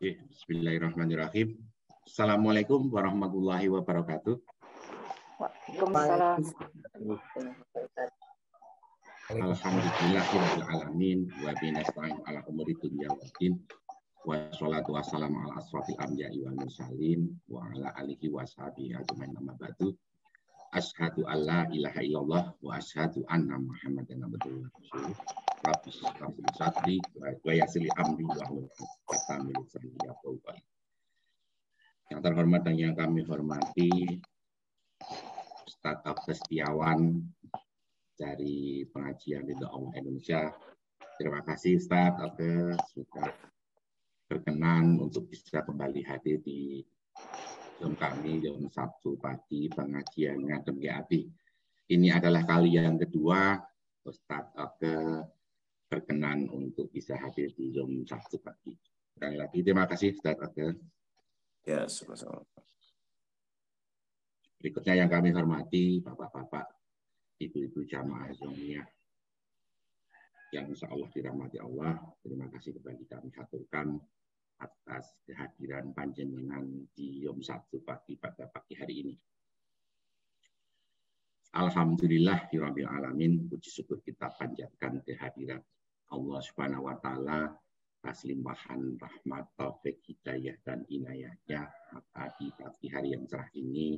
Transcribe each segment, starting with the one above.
Bismillahirrahmanirrahim. Assalamualaikum warahmatullahi wabarakatuh. Waalaikumsalam. Alhamdulillahirabbil alamin wa binasta'in ala umuri dunya waddin. Wassalatu wassalamu ala asrofil anbiya'i wal mursalin wa ala alihi wa sahbihi ajmain amma ba'du. Asyhadu an la ilaha illallah wa asyhadu anna Muhammadan abduhu wa rasuluh. Rabbi shrah li sadri wa yassir li amri wahlul 'uqdatam min lisani yafqahu qawli. Yang terhormat dan yang kami hormati Ustaz Abdus Setiawan dari pengajian Ridha Allah Indonesia. Terima kasih Ustaz Abdus sudah berkenan untuk bisa kembali hadir di Zoom kami Zoom Sabtu pagi pengajiannya DMGAD. Ini adalah kali yang kedua Ustaz Abdus berkenan untuk bisa hadir di Zoom Sabtu pagi. Sekali lagi terima kasih Ustaz Abdus. Ya, sama-sama. Berikutnya yang kami hormati Bapak-bapak, Ibu-ibu jamaah Zoomiyah yang insya Allah dirahmati Allah. Terima kasih kembali kami haturkan atas kehadiran panjenengan di Yom Sabtu pagi pada pagi hari ini. Alhamdulillahirabbil alamin, puji syukur kita panjatkan kehadiran Allah Subhanahu wa taala atas limpahan rahmat, taufik, hidayah dan inayahnya. Maka di pagi hari yang cerah ini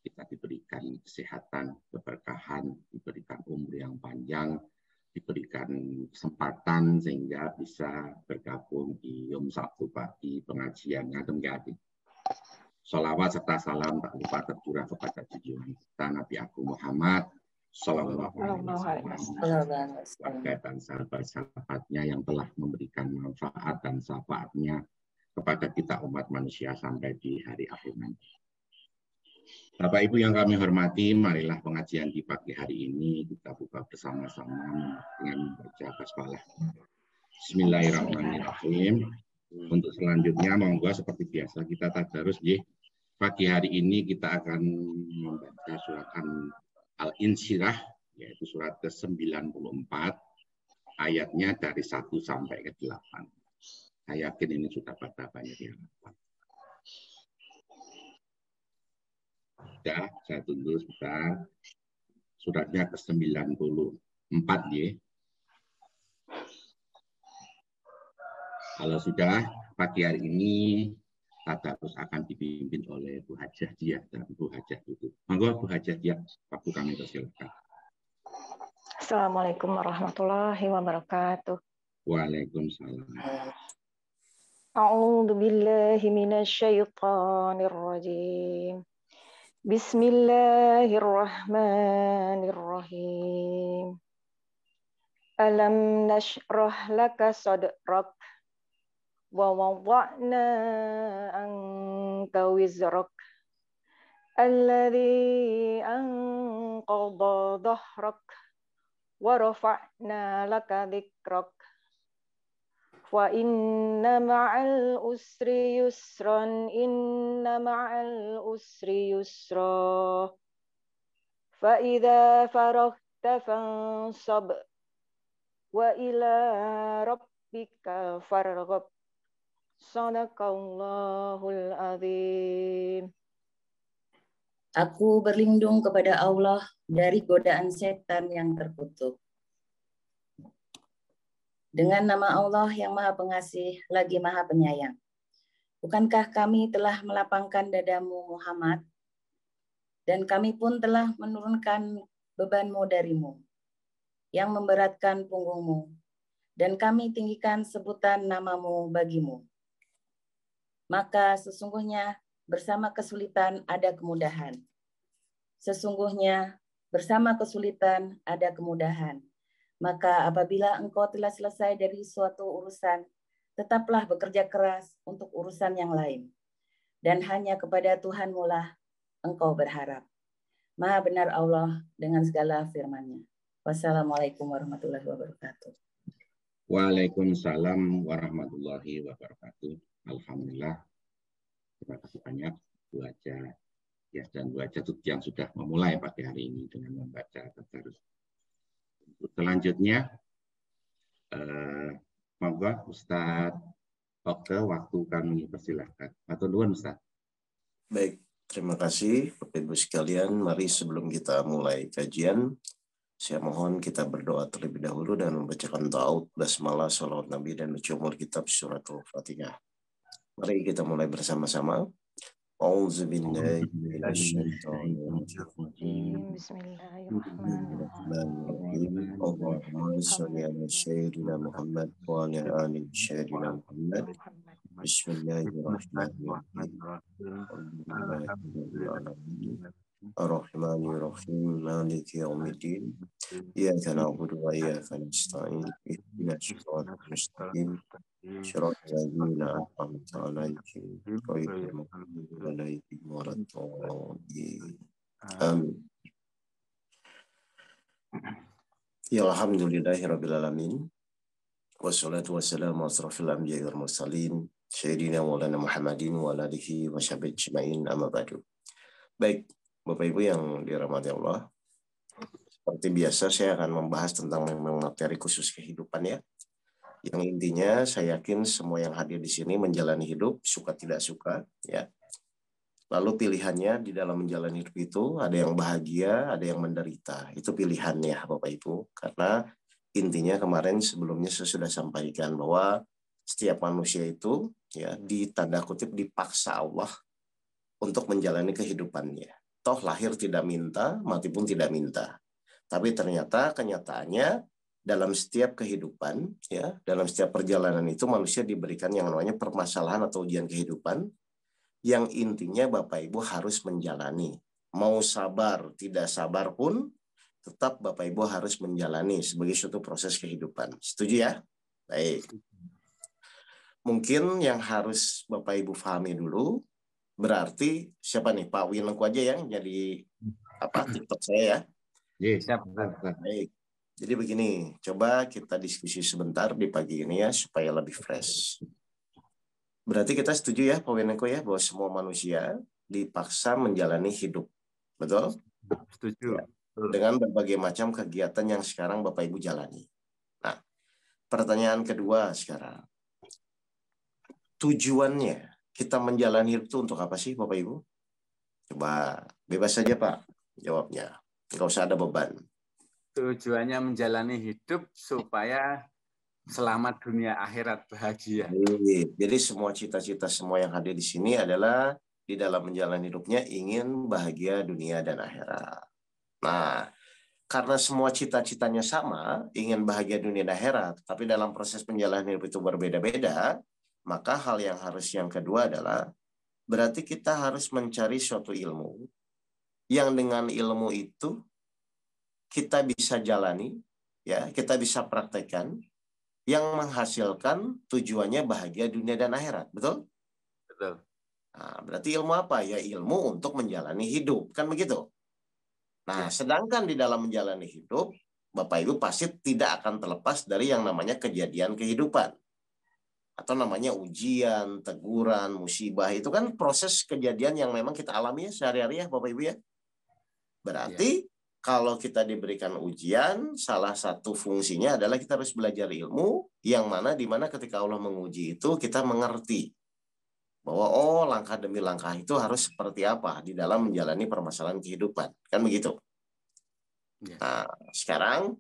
kita diberikan kesehatan, keberkahan, diberikan umur yang panjang, diberikan kesempatan sehingga bisa bergabung di Yom Sabtu pagi pengajian DMGAD. Sholawat serta salam tak lupa tercurah kepada junjungan kita Nabi Agung Muhammad Sallallahu Alaihi Wasallam, keluarga dan sahabat-sahabatnya yang telah memberikan manfaat dan syafaatnya kepada kita umat manusia sampai di hari akhir nanti. Bapak Ibu yang kami hormati, marilah pengajian di pagi hari ini kita buka bersama-sama dengan membaca basmalah. Bismillahirrahmanirrahim. Untuk selanjutnya monggo seperti biasa kita tadarus nggih. Pagi hari ini kita akan membaca surat Al-Insyirah yaitu surat ke-94 ayatnya dari 1 sampai ke 8. Saya yakin ini sudah pada banyak yang hafal. Sudah, saya tunggu sebentar. Suratnya ke-94 ya. Kalau sudah, pagi hari ini tadarus akan dipimpin oleh Bu Hajah Diah dan Bu Hajah Tutu. Monggo Bu Hajah Diah, waktu kami persilakan. Assalamualaikum warahmatullahi wabarakatuh. Waalaikumsalam. A'udzu billahi minasyaitonir rajim. Bismillahirrahmanirrahim. Alam nashrah laka sadrak wa wada'na anka wizrak alladhi anqadha dhahrak wa rafa'na laka dhikrak wa inna ma'al usri yusran inna ma'al usri yusra fa idza faraghta fansab wa ila rabbika farghab. Shadaqallahul azim. Aku berlindung kepada Allah dari godaan setan yang terkutuk. Dengan nama Allah yang Maha Pengasih lagi Maha Penyayang. Bukankah kami telah melapangkan dadamu Muhammad, dan kami pun telah menurunkan bebanmu darimu, yang memberatkan punggungmu, dan kami tinggikan sebutan namamu bagimu. Maka sesungguhnya bersama kesulitan ada kemudahan. Sesungguhnya bersama kesulitan ada kemudahan. Maka apabila engkau telah selesai dari suatu urusan, tetaplah bekerja keras untuk urusan yang lain. Dan hanya kepada Tuhanmu lah engkau berharap. Maha benar Allah dengan segala firman-Nya. Wassalamualaikum warahmatullahi wabarakatuh. Waalaikumsalam warahmatullahi wabarakatuh. Alhamdulillah. Terima kasih banyak Bu Hajah ya, dan Bu Hajah Tuti yang sudah memulai pagi hari ini dengan membaca tadarus. Selanjutnya, monggo Ustaz waktu kami persilahkan. Atau nuwun Ustaz. Baik, terima kasih Bapak Ibu sekalian. Mari sebelum kita mulai kajian, saya mohon kita berdoa terlebih dahulu dan membacakan ta'awud, basmalah, salawat Nabi, dan baca umur kitab surat Al-Fatihah. Mari kita mulai bersama-sama. A'udzubillahi minasyaitonirrajim. Bismillahirrahmanirrahim. Allahumma shalli ala sayyidina Muhammad wa ala ali sayyidina Muhammad. Bismillahirrahmanirrahim. Ar-Rahmanir-Rahim. Maliki yaumiddin. Iyyaka na'budu wa iyyaka nasta'in. Ihdinas siratal mustaqim. Shiratal ladzina an'amta 'alaihim ghairil maghdubi 'alaihim waladdallin. Amin. Ya alhamdulillahirabbil alamin. Wassalatu wassalamu ala asrofil anbiya'i wal mursalin sayyidina Maulana Muhammadin wa alihi wa sahbihi ajma'in, amma ba'du. Baik, Bapak Ibu yang dirahmati Allah, seperti biasa saya akan membahas tentang materi khusus kehidupan ya. Yang intinya saya yakin semua yang hadir di sini menjalani hidup suka tidak suka ya. Lalu pilihannya di dalam menjalani hidup itu ada yang bahagia, ada yang menderita. Itu pilihannya Bapak Ibu. Karena intinya kemarin sebelumnya saya sudah sampaikan bahwa setiap manusia itu ya ditanda kutip dipaksa Allah untuk menjalani kehidupannya. Toh lahir tidak minta, mati pun tidak minta. Tapi ternyata kenyataannya dalam setiap kehidupan, ya, dalam setiap perjalanan itu manusia diberikan yang namanya permasalahan atau ujian kehidupan, yang intinya Bapak Ibu harus menjalani. Mau sabar, tidak sabar pun, tetap Bapak Ibu harus menjalani sebagai suatu proses kehidupan. Setuju ya? Baik. Mungkin yang harus Bapak Ibu pahami dulu, berarti siapa nih? Pak Winengku aja yang jadi TikTok saya ya? Siap. Baik. Jadi begini, coba kita diskusi sebentar di pagi ini ya, supaya lebih fresh. Berarti kita setuju ya, Pak Weneko ya, bahwa semua manusia dipaksa menjalani hidup. Betul? Setuju. Ya. Dengan berbagai macam kegiatan yang sekarang Bapak Ibu jalani. Nah, pertanyaan kedua sekarang. Tujuannya kita menjalani hidup itu untuk apa sih Bapak Ibu? Coba bebas saja Pak jawabnya. Nggak usah ada beban. Tujuannya menjalani hidup supaya selamat dunia akhirat bahagia. Jadi semua cita-cita semua yang hadir di sini adalah di dalam menjalani hidupnya ingin bahagia dunia dan akhirat. Nah, karena semua cita-citanya sama, ingin bahagia dunia dan akhirat, tapi dalam proses menjalani hidup itu berbeda-beda, maka hal yang harus yang kedua adalah berarti kita harus mencari suatu ilmu yang dengan ilmu itu kita bisa jalani, ya, kita bisa praktekkan, yang menghasilkan tujuannya bahagia dunia dan akhirat, betul? Betul. Nah, berarti ilmu apa? Ya ilmu untuk menjalani hidup, kan begitu? Nah, sedangkan di dalam menjalani hidup, Bapak Ibu pasti tidak akan terlepas dari yang namanya kejadian kehidupan. Atau namanya ujian, teguran, musibah, itu kan proses kejadian yang memang kita alami ya sehari-hari ya Bapak Ibu ya. Berarti kalau kita diberikan ujian, salah satu fungsinya adalah kita harus belajar ilmu yang mana di mana ketika Allah menguji itu kita mengerti bahwa oh langkah demi langkah itu harus seperti apa di dalam menjalani permasalahan kehidupan. Kan begitu? Ya. Nah, sekarang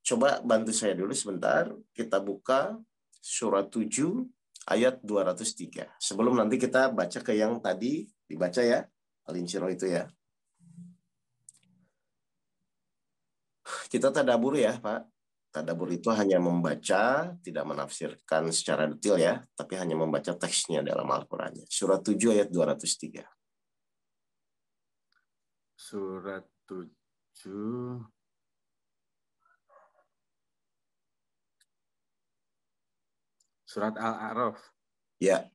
coba bantu saya dulu sebentar. Kita buka surat 7 ayat 203. Sebelum nanti kita baca ke yang tadi dibaca ya, Al-Insyirah itu ya. Kita tadabur ya, Pak. Tadabur itu hanya membaca, tidak menafsirkan secara detail ya, tapi hanya membaca teksnya dalam Al-Qur'annya. Surat 7 ayat 203. Surat 7 Surat Al-A'raf. Ya.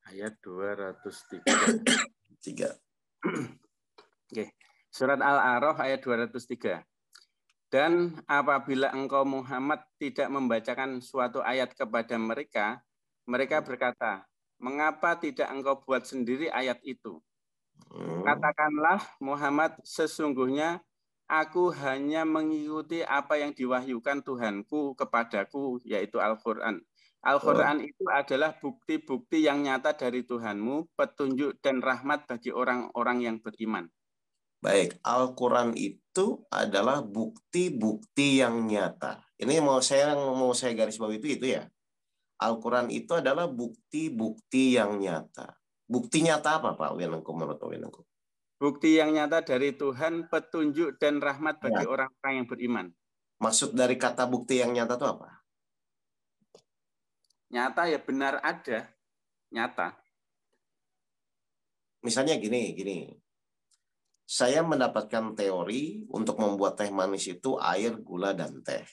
Ayat 203. 3. Oke. Surat Al-A'raf ayat 203. Dan apabila engkau Muhammad tidak membacakan suatu ayat kepada mereka, mereka berkata, mengapa tidak engkau buat sendiri ayat itu? Katakanlah Muhammad, sesungguhnya aku hanya mengikuti apa yang diwahyukan Tuhanku kepadaku, yaitu Al-Quran. Al-Quran itu adalah bukti-bukti yang nyata dari Tuhanmu, petunjuk dan rahmat bagi orang-orang yang beriman. Baik, Al-Quran itu adalah bukti-bukti yang nyata. Ini mau saya garis bawahi itu ya. Al-Quran itu adalah bukti-bukti yang nyata. Bukti nyata apa Pak Wianengko menurut Pak Wianengko? Bukti yang nyata dari Tuhan, petunjuk dan rahmat bagi orang-orang yang beriman. Maksud dari kata bukti yang nyata itu apa? Nyata ya benar ada, nyata. Misalnya gini. Saya mendapatkan teori untuk membuat teh manis itu air, gula, dan teh.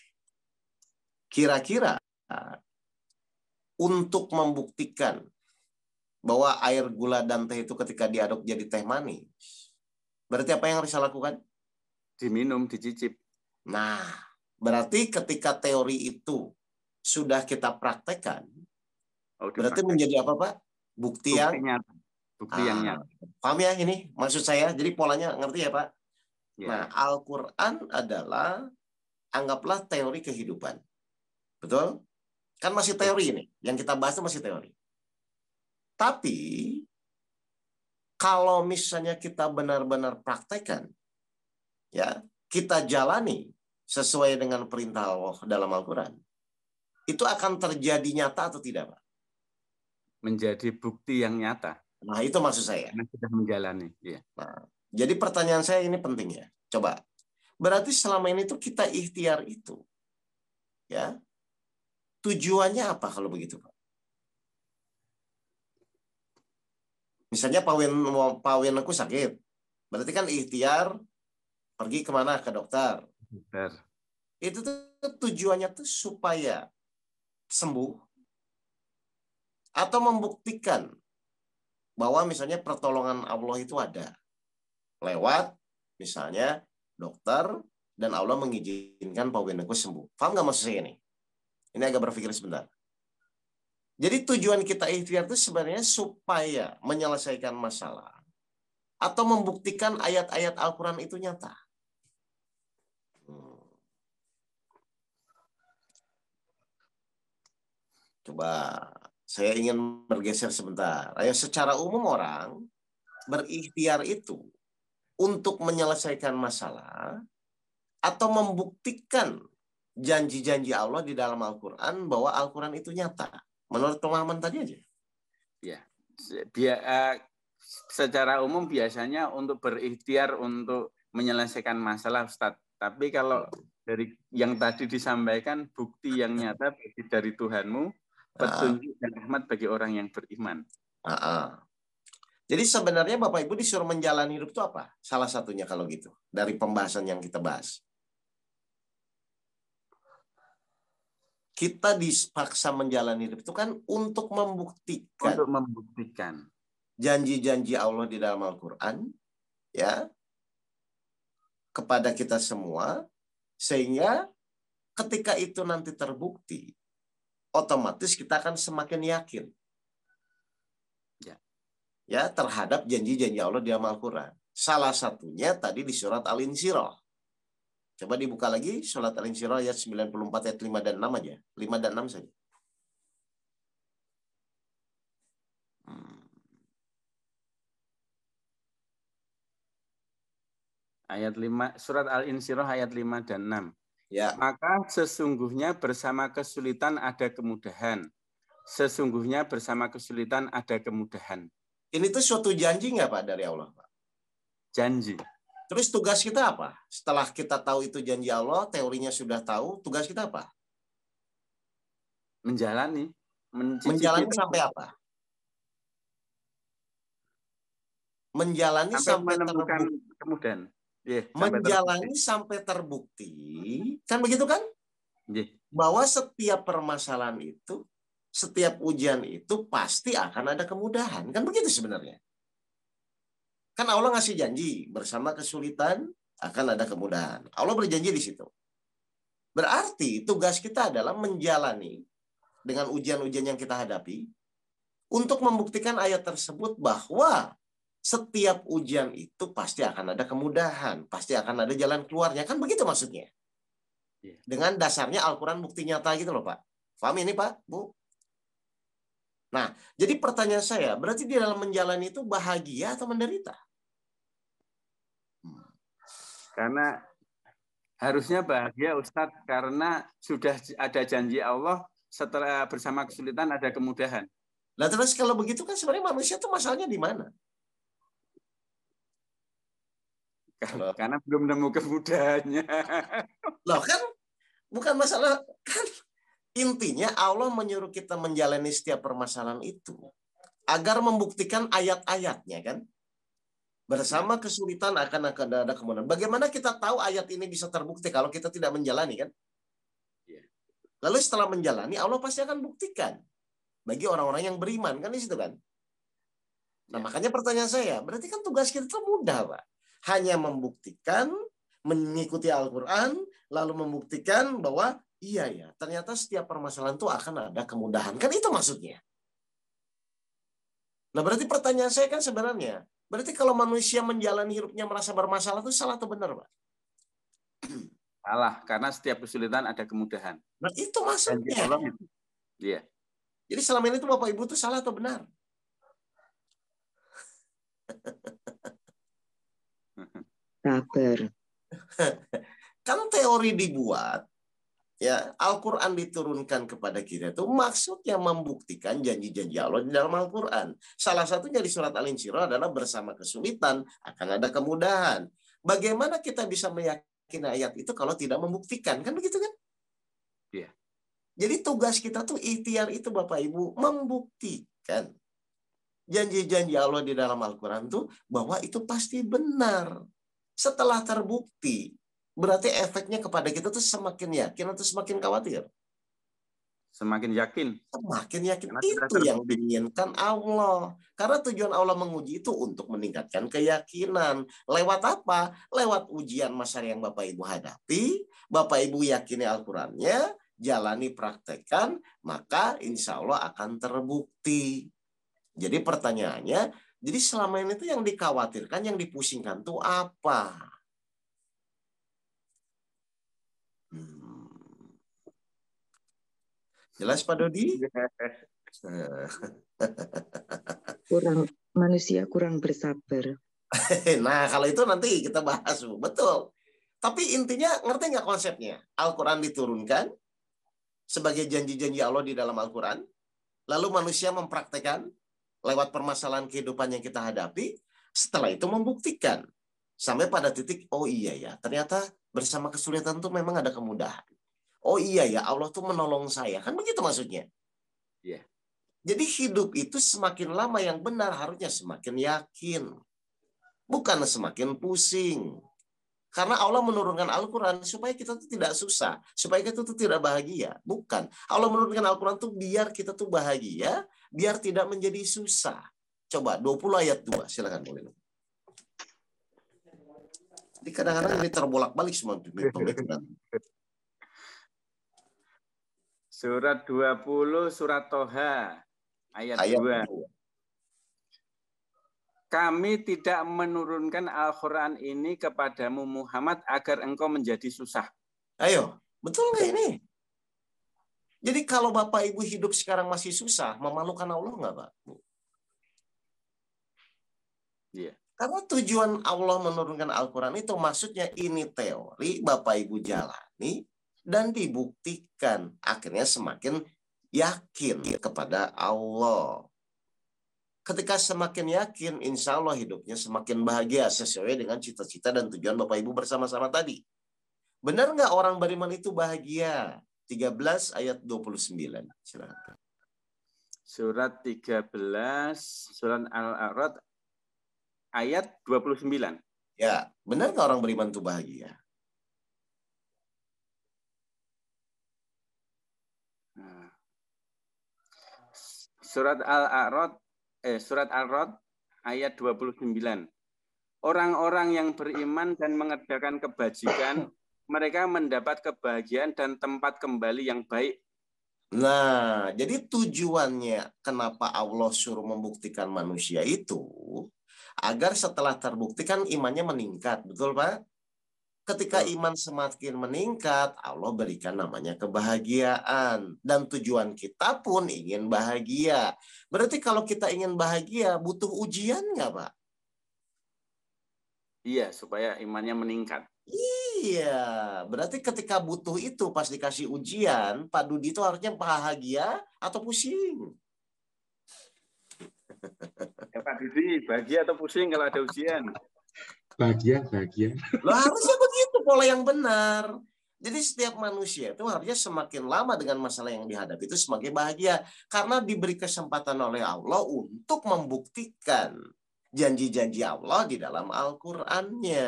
Kira-kira untuk membuktikan bahwa air, gula, dan teh itu ketika diaduk jadi teh manis, berarti apa yang harus saya lakukan? Diminum, dicicip. Nah, berarti ketika teori itu sudah kita praktekkan, berarti menjadi apa Pak? Bukti yang nyata. Bukti yang nyata. Paham ya ini maksud saya? Jadi polanya ngerti ya Pak? Ya. Nah, Al-Quran adalah anggaplah teori kehidupan. Betul? Kan masih teori ini. Yang kita bahas itu masih teori. Tapi kalau misalnya kita benar-benar praktekkan, ya, kita jalani sesuai dengan perintah Allah dalam Al-Quran, itu akan terjadi nyata atau tidak Pak? Menjadi bukti yang nyata. Nah, itu maksud saya. Karena sudah menjalani. Ya. Nah, jadi pertanyaan saya ini penting ya. Coba. Berarti selama ini tuh kita ikhtiar itu. Ya. Tujuannya apa kalau begitu, Pak? Misalnya Pak Wianengko sakit. Berarti kan ikhtiar pergi kemana? Ke dokter. Dokter. Itu tuh tujuannya tuh supaya sembuh atau membuktikan bahwa misalnya pertolongan Allah itu ada lewat misalnya dokter dan Allah mengizinkan Pak Wianengko sembuh. Paham nggak maksud saya ini? Ini agak berpikir sebentar. Jadi tujuan kita ikhtiar itu sebenarnya supaya menyelesaikan masalah atau membuktikan ayat-ayat Al-Quran itu nyata. Coba saya ingin bergeser sebentar. Ayo, secara umum orang berikhtiar itu untuk menyelesaikan masalah atau membuktikan janji-janji Allah di dalam Al-Quran bahwa Al-Quran itu nyata. Menurut pemahaman tadi aja. Ya, secara umum biasanya untuk berikhtiar untuk menyelesaikan masalah, Ustadz. Tapi kalau dari yang tadi disampaikan, bukti yang nyata dari Tuhanmu, petunjuk dan rahmat bagi orang yang beriman. Jadi sebenarnya Bapak Ibu disuruh menjalani hidup itu apa? Salah satunya kalau gitu. Dari pembahasan yang kita bahas. Kita dipaksa menjalani hidup itu kan untuk membuktikan janji-janji Allah di dalam Al-Quran ya kepada kita semua, sehingga ketika itu nanti terbukti, otomatis kita akan semakin yakin ya terhadap janji-janji Allah di dalam Al-Quran. Salah satunya tadi di surat Al-Insyirah. Coba dibuka lagi surat Al-Insyirah ayat 94 ayat 5 dan 6 aja. 5 dan 6 saja. Ayat 5, surat Al-Insyirah ayat 5 dan 6. Ya. Maka sesungguhnya bersama kesulitan ada kemudahan. Sesungguhnya bersama kesulitan ada kemudahan. Ini tuh suatu janji nggak Pak dari Allah, Pak? Janji. Terus tugas kita apa? Setelah kita tahu itu janji Allah, teorinya sudah tahu, tugas kita apa? Menjalani. Menjalani sampai apa? Menjalani sampai terbukti. Kemudian. Menjalani sampai terbukti. Kan begitu kan? Bahwa setiap permasalahan itu, setiap ujian itu pasti akan ada kemudahan. Kan begitu sebenarnya. Kan Allah ngasih janji, bersama kesulitan akan ada kemudahan. Allah berjanji di situ. Berarti tugas kita adalah menjalani dengan ujian-ujian yang kita hadapi untuk membuktikan ayat tersebut bahwa setiap ujian itu pasti akan ada kemudahan, pasti akan ada jalan keluarnya. Kan begitu maksudnya. Dengan dasarnya Al-Quran bukti nyata gitu loh Pak. Paham ini Pak? Bu? Nah, jadi pertanyaan saya, berarti di dalam menjalani itu bahagia atau menderita? Karena harusnya bahagia Ustadz, karena sudah ada janji Allah setelah bersama kesulitan ada kemudahan. Nah terus kalau begitu kan sebenarnya manusia tuh masalahnya di mana? Karena belum nemu kemudahannya. Loh kan bukan masalah, kan intinya Allah menyuruh kita menjalani setiap permasalahan itu agar membuktikan ayat-ayatnya kan. Bersama kesulitan akan ada kemudahan. Bagaimana kita tahu ayat ini bisa terbukti kalau kita tidak menjalani kan? Lalu setelah menjalani Allah pasti akan buktikan bagi orang-orang yang beriman kan di situ kan. Nah makanya pertanyaan saya, berarti kan tugas kita itu mudah Pak. Hanya membuktikan, mengikuti Al-Quran, lalu membuktikan bahwa iya ya, ternyata setiap permasalahan itu akan ada kemudahan. Kan itu maksudnya. Nah berarti pertanyaan saya kan sebenarnya, berarti kalau manusia menjalani hidupnya merasa bermasalah itu salah atau benar Pak? Salah, karena setiap kesulitan ada kemudahan. Nah itu maksudnya. Iya. Jadi selama ini itu Bapak Ibu itu salah atau benar? Sabar. Kan teori dibuat, ya Al-Quran diturunkan kepada kita itu maksudnya membuktikan janji-janji Allah di dalam Al-Quran. Salah satunya di surat Al-Insyirah adalah bersama kesulitan akan ada kemudahan. Bagaimana kita bisa meyakini ayat itu kalau tidak membuktikan? Kan begitu kan? Iya. Jadi tugas kita tuh ikhtiar itu Bapak Ibu membuktikan janji-janji Allah di dalam Al-Quran tuh bahwa itu pasti benar. Setelah terbukti, berarti efeknya kepada kita tuh semakin yakin atau semakin khawatir? Semakin yakin. Semakin yakin. Itu yang diinginkan Allah. Karena tujuan Allah menguji itu untuk meningkatkan keyakinan. Lewat apa? Lewat ujian masyarakat yang Bapak Ibu hadapi. Bapak Ibu yakini Al-Qurannya, jalani praktekkan, maka insya Allah akan terbukti. Jadi pertanyaannya, jadi selama ini tuh yang dikhawatirkan, yang dipusingkan tuh apa? Jelas Pak Dodi? Manusia kurang bersabar. Nah kalau itu nanti kita bahas, betul. Tapi intinya ngerti nggak konsepnya? Al-Quran diturunkan sebagai janji-janji Allah di dalam Al-Quran, lalu manusia mempraktekkan lewat permasalahan kehidupan yang kita hadapi, setelah itu membuktikan. Sampai pada titik, oh iya ya, ternyata bersama kesulitan itu memang ada kemudahan. Oh iya ya, Allah tuh menolong saya. Kan begitu maksudnya. Iya. Jadi hidup itu semakin lama yang benar, harusnya semakin yakin. Bukan semakin pusing. Karena Allah menurunkan Al-Quran supaya kita tuh tidak susah. Supaya kita tuh tidak bahagia. Bukan. Allah menurunkan Al-Quran tuh biar kita tuh bahagia, biar tidak menjadi susah. Coba 20 ayat 2, silakan boleh. Jadi kadang-kadang ini terbolak-balik semua pemikiran. Surat 20, surat Toha, ayat 2. Kami tidak menurunkan Al-Quran ini kepadamu Muhammad agar engkau menjadi susah. Ayo, betul nggak ini? Jadi kalau Bapak Ibu hidup sekarang masih susah, memalukan Allah nggak Pak? Iya. Karena tujuan Allah menurunkan Al-Quran itu maksudnya ini teori Bapak Ibu jalani dan dibuktikan. Akhirnya semakin yakin kepada Allah. Ketika semakin yakin, insya Allah hidupnya semakin bahagia sesuai dengan cita-cita dan tujuan Bapak Ibu bersama-sama tadi. Benar nggak orang beriman itu bahagia? 13 ayat 29. Silakan. Surat 13, surat Al-A'raf ayat 29. Ya, benar nggak orang beriman itu bahagia? Surat Al-A'raf Surat Al-Rod ayat 29. Orang-orang yang beriman dan mengerjakan kebajikan, mereka mendapat kebahagiaan dan tempat kembali yang baik. Nah, jadi tujuannya kenapa Allah suruh membuktikan manusia itu, agar setelah terbuktikan imannya meningkat. Betul, Pak? Ketika iman semakin meningkat, Allah berikan namanya kebahagiaan. Dan tujuan kita pun ingin bahagia. Berarti kalau kita ingin bahagia, butuh ujian nggak, Pak? Iya, supaya imannya meningkat. Iya, berarti ketika butuh itu pas dikasih ujian, Pak Dudi itu harusnya bahagia atau pusing? Ya, Pak Didi, bahagia atau pusing kalau ada ujian? Bahagia. Loh, harusnya begitu pola yang benar. Jadi setiap manusia itu harusnya semakin lama dengan masalah yang dihadapi itu semakin bahagia. Karena diberi kesempatan oleh Allah untuk membuktikan janji-janji Allah di dalam Al-Qur'annya.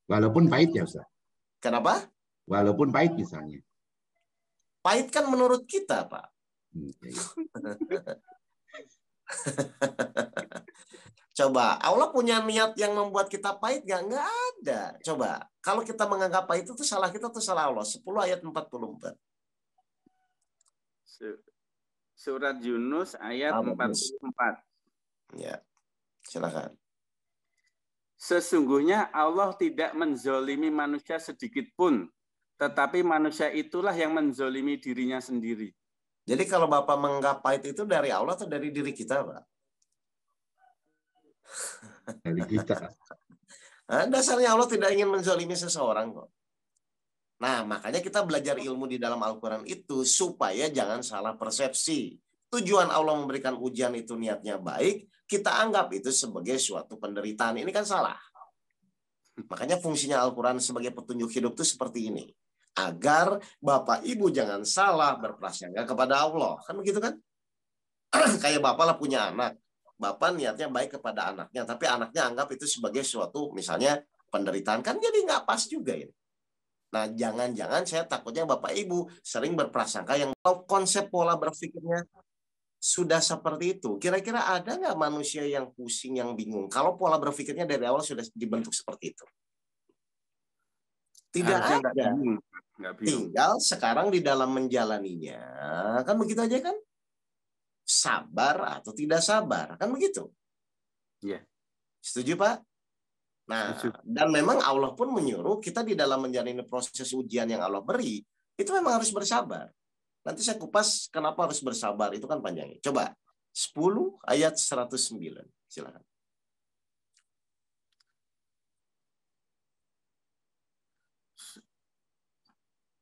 Walaupun pahit ya, Ustaz. Kenapa? Walaupun pahit misalnya. Pahit kan menurut kita, Pak. Coba, Allah punya niat yang membuat kita pahit nggak? Nggak ada. Coba, kalau kita menganggap pahit itu salah kita atau salah Allah? 10 ayat 44. Surat Yunus ayat 44. Ya, silakan. Sesungguhnya Allah tidak menzolimi manusia sedikit pun, tetapi manusia itulah yang menzolimi dirinya sendiri. Jadi kalau Bapak menganggap pahit itu dari Allah atau dari diri kita, Pak? Dari kita. Nah, dasarnya Allah tidak ingin menzalimi seseorang kok. Nah, makanya kita belajar ilmu di dalam Al-Quran itu supaya jangan salah persepsi. Tujuan Allah memberikan ujian itu niatnya baik, kita anggap itu sebagai suatu penderitaan. Ini kan salah. Makanya fungsinya Al-Quran sebagai petunjuk hidup itu seperti ini. Agar Bapak Ibu jangan salah berprasangka kepada Allah. Kan begitu kan? Kayak Bapak lah punya anak. Bapak niatnya baik kepada anaknya, tapi anaknya anggap itu sebagai suatu misalnya penderitaan, kan jadi nggak pas juga ini. Nah, jangan-jangan saya takutnya Bapak Ibu sering berprasangka yang konsep pola berpikirnya sudah seperti itu. Kira-kira ada nggak manusia yang pusing, yang bingung kalau pola berpikirnya dari awal sudah dibentuk seperti itu? Tidak ada. Tinggal sekarang di dalam menjalaninya, kan begitu aja kan? Sabar atau tidak sabar, kan begitu? Iya. Setuju, Pak? Nah, dan memang Allah pun menyuruh kita di dalam menjalani proses ujian yang Allah beri, itu memang harus bersabar. Nanti saya kupas kenapa harus bersabar, itu kan panjangnya. Coba, 10 ayat 109. Silakan.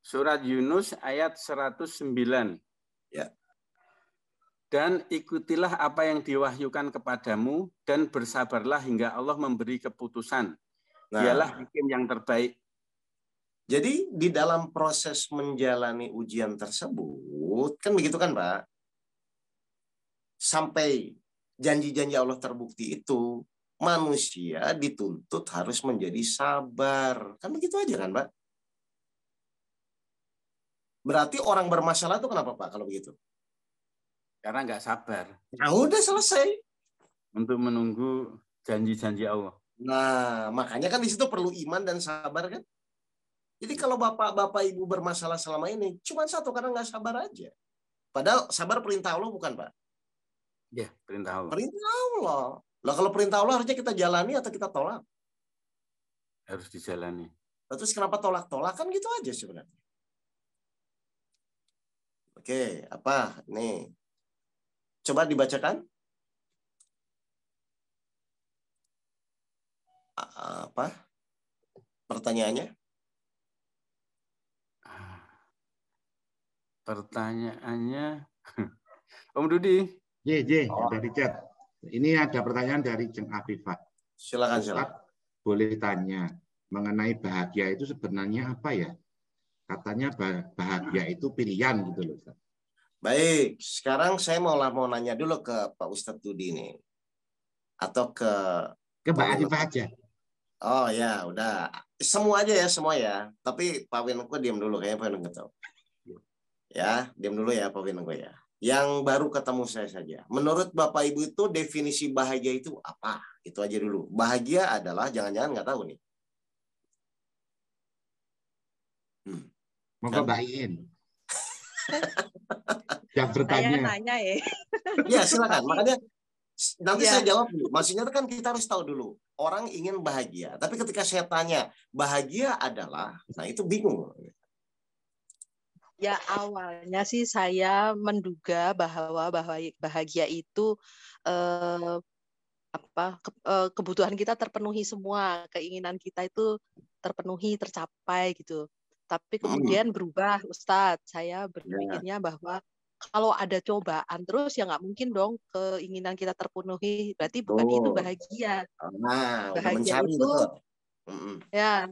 Surat Yunus ayat 109. Ya. Dan ikutilah apa yang diwahyukan kepadamu dan bersabarlah hingga Allah memberi keputusan. Dialah hakim yang terbaik. Jadi di dalam proses menjalani ujian tersebut, kan begitu kan, Pak? Sampai janji-janji Allah terbukti itu, manusia dituntut harus menjadi sabar. Kan begitu aja kan, Pak? Berarti orang bermasalah itu kenapa, Pak, kalau begitu? Karena nggak sabar. Nah, udah selesai. Untuk menunggu janji-janji Allah. Nah, makanya kan di situ perlu iman dan sabar kan? Jadi kalau bapak-bapak ibu bermasalah selama ini, cuma satu, karena nggak sabar aja. Padahal sabar perintah Allah bukan, Pak? Ya, perintah Allah. Perintah Allah. Lah kalau perintah Allah harusnya kita jalani atau kita tolak? Harus dijalani. Terus kenapa tolak-tolak? Kan gitu aja sebenarnya. Oke, apa? Nih. Coba dibacakan. Apa pertanyaannya? Pertanyaannya, Om Dudi. Dari chat. Ini ada pertanyaan dari Jeng Afifah. Silakan. Boleh tanya mengenai bahagia itu sebenarnya apa ya? Katanya bahagia itu pilihan gitu loh, Ustaz. Baik, sekarang saya mau nanya dulu ke Pak Ustadz Dudi nih. Atau ke Mbak Afifah aja. Oh ya, udah. Semua aja ya, semua ya. Tapi Pak Winengko diam dulu, kayaknya Pak Winengko tahu. Ya, diam dulu ya Pak Winengko ya. Yang baru ketemu saya saja. Menurut Bapak Ibu itu definisi bahagia itu apa? Itu aja dulu. Bahagia adalah, jangan-jangan nggak tahu nih. Mau kebayin. Yang bertanya. Saya nanya ya. Ya silakan. Makanya nanti saya jawab dulu. Maksudnya kan kita harus tahu dulu. orang ingin bahagia. Tapi ketika saya tanya, bahagia adalah, nah itu bingung. Ya awalnya sih saya menduga bahwa bahagia itu kebutuhan kita terpenuhi semua, keinginan kita itu terpenuhi, tercapai gitu. Tapi kemudian berubah, Ustadz. Saya berpikirnya bahwa kalau ada cobaan terus ya nggak mungkin dong keinginan kita terpenuhi. Berarti bukan itu bahagia. Nah, bahagia mencari, itu betul. Ya.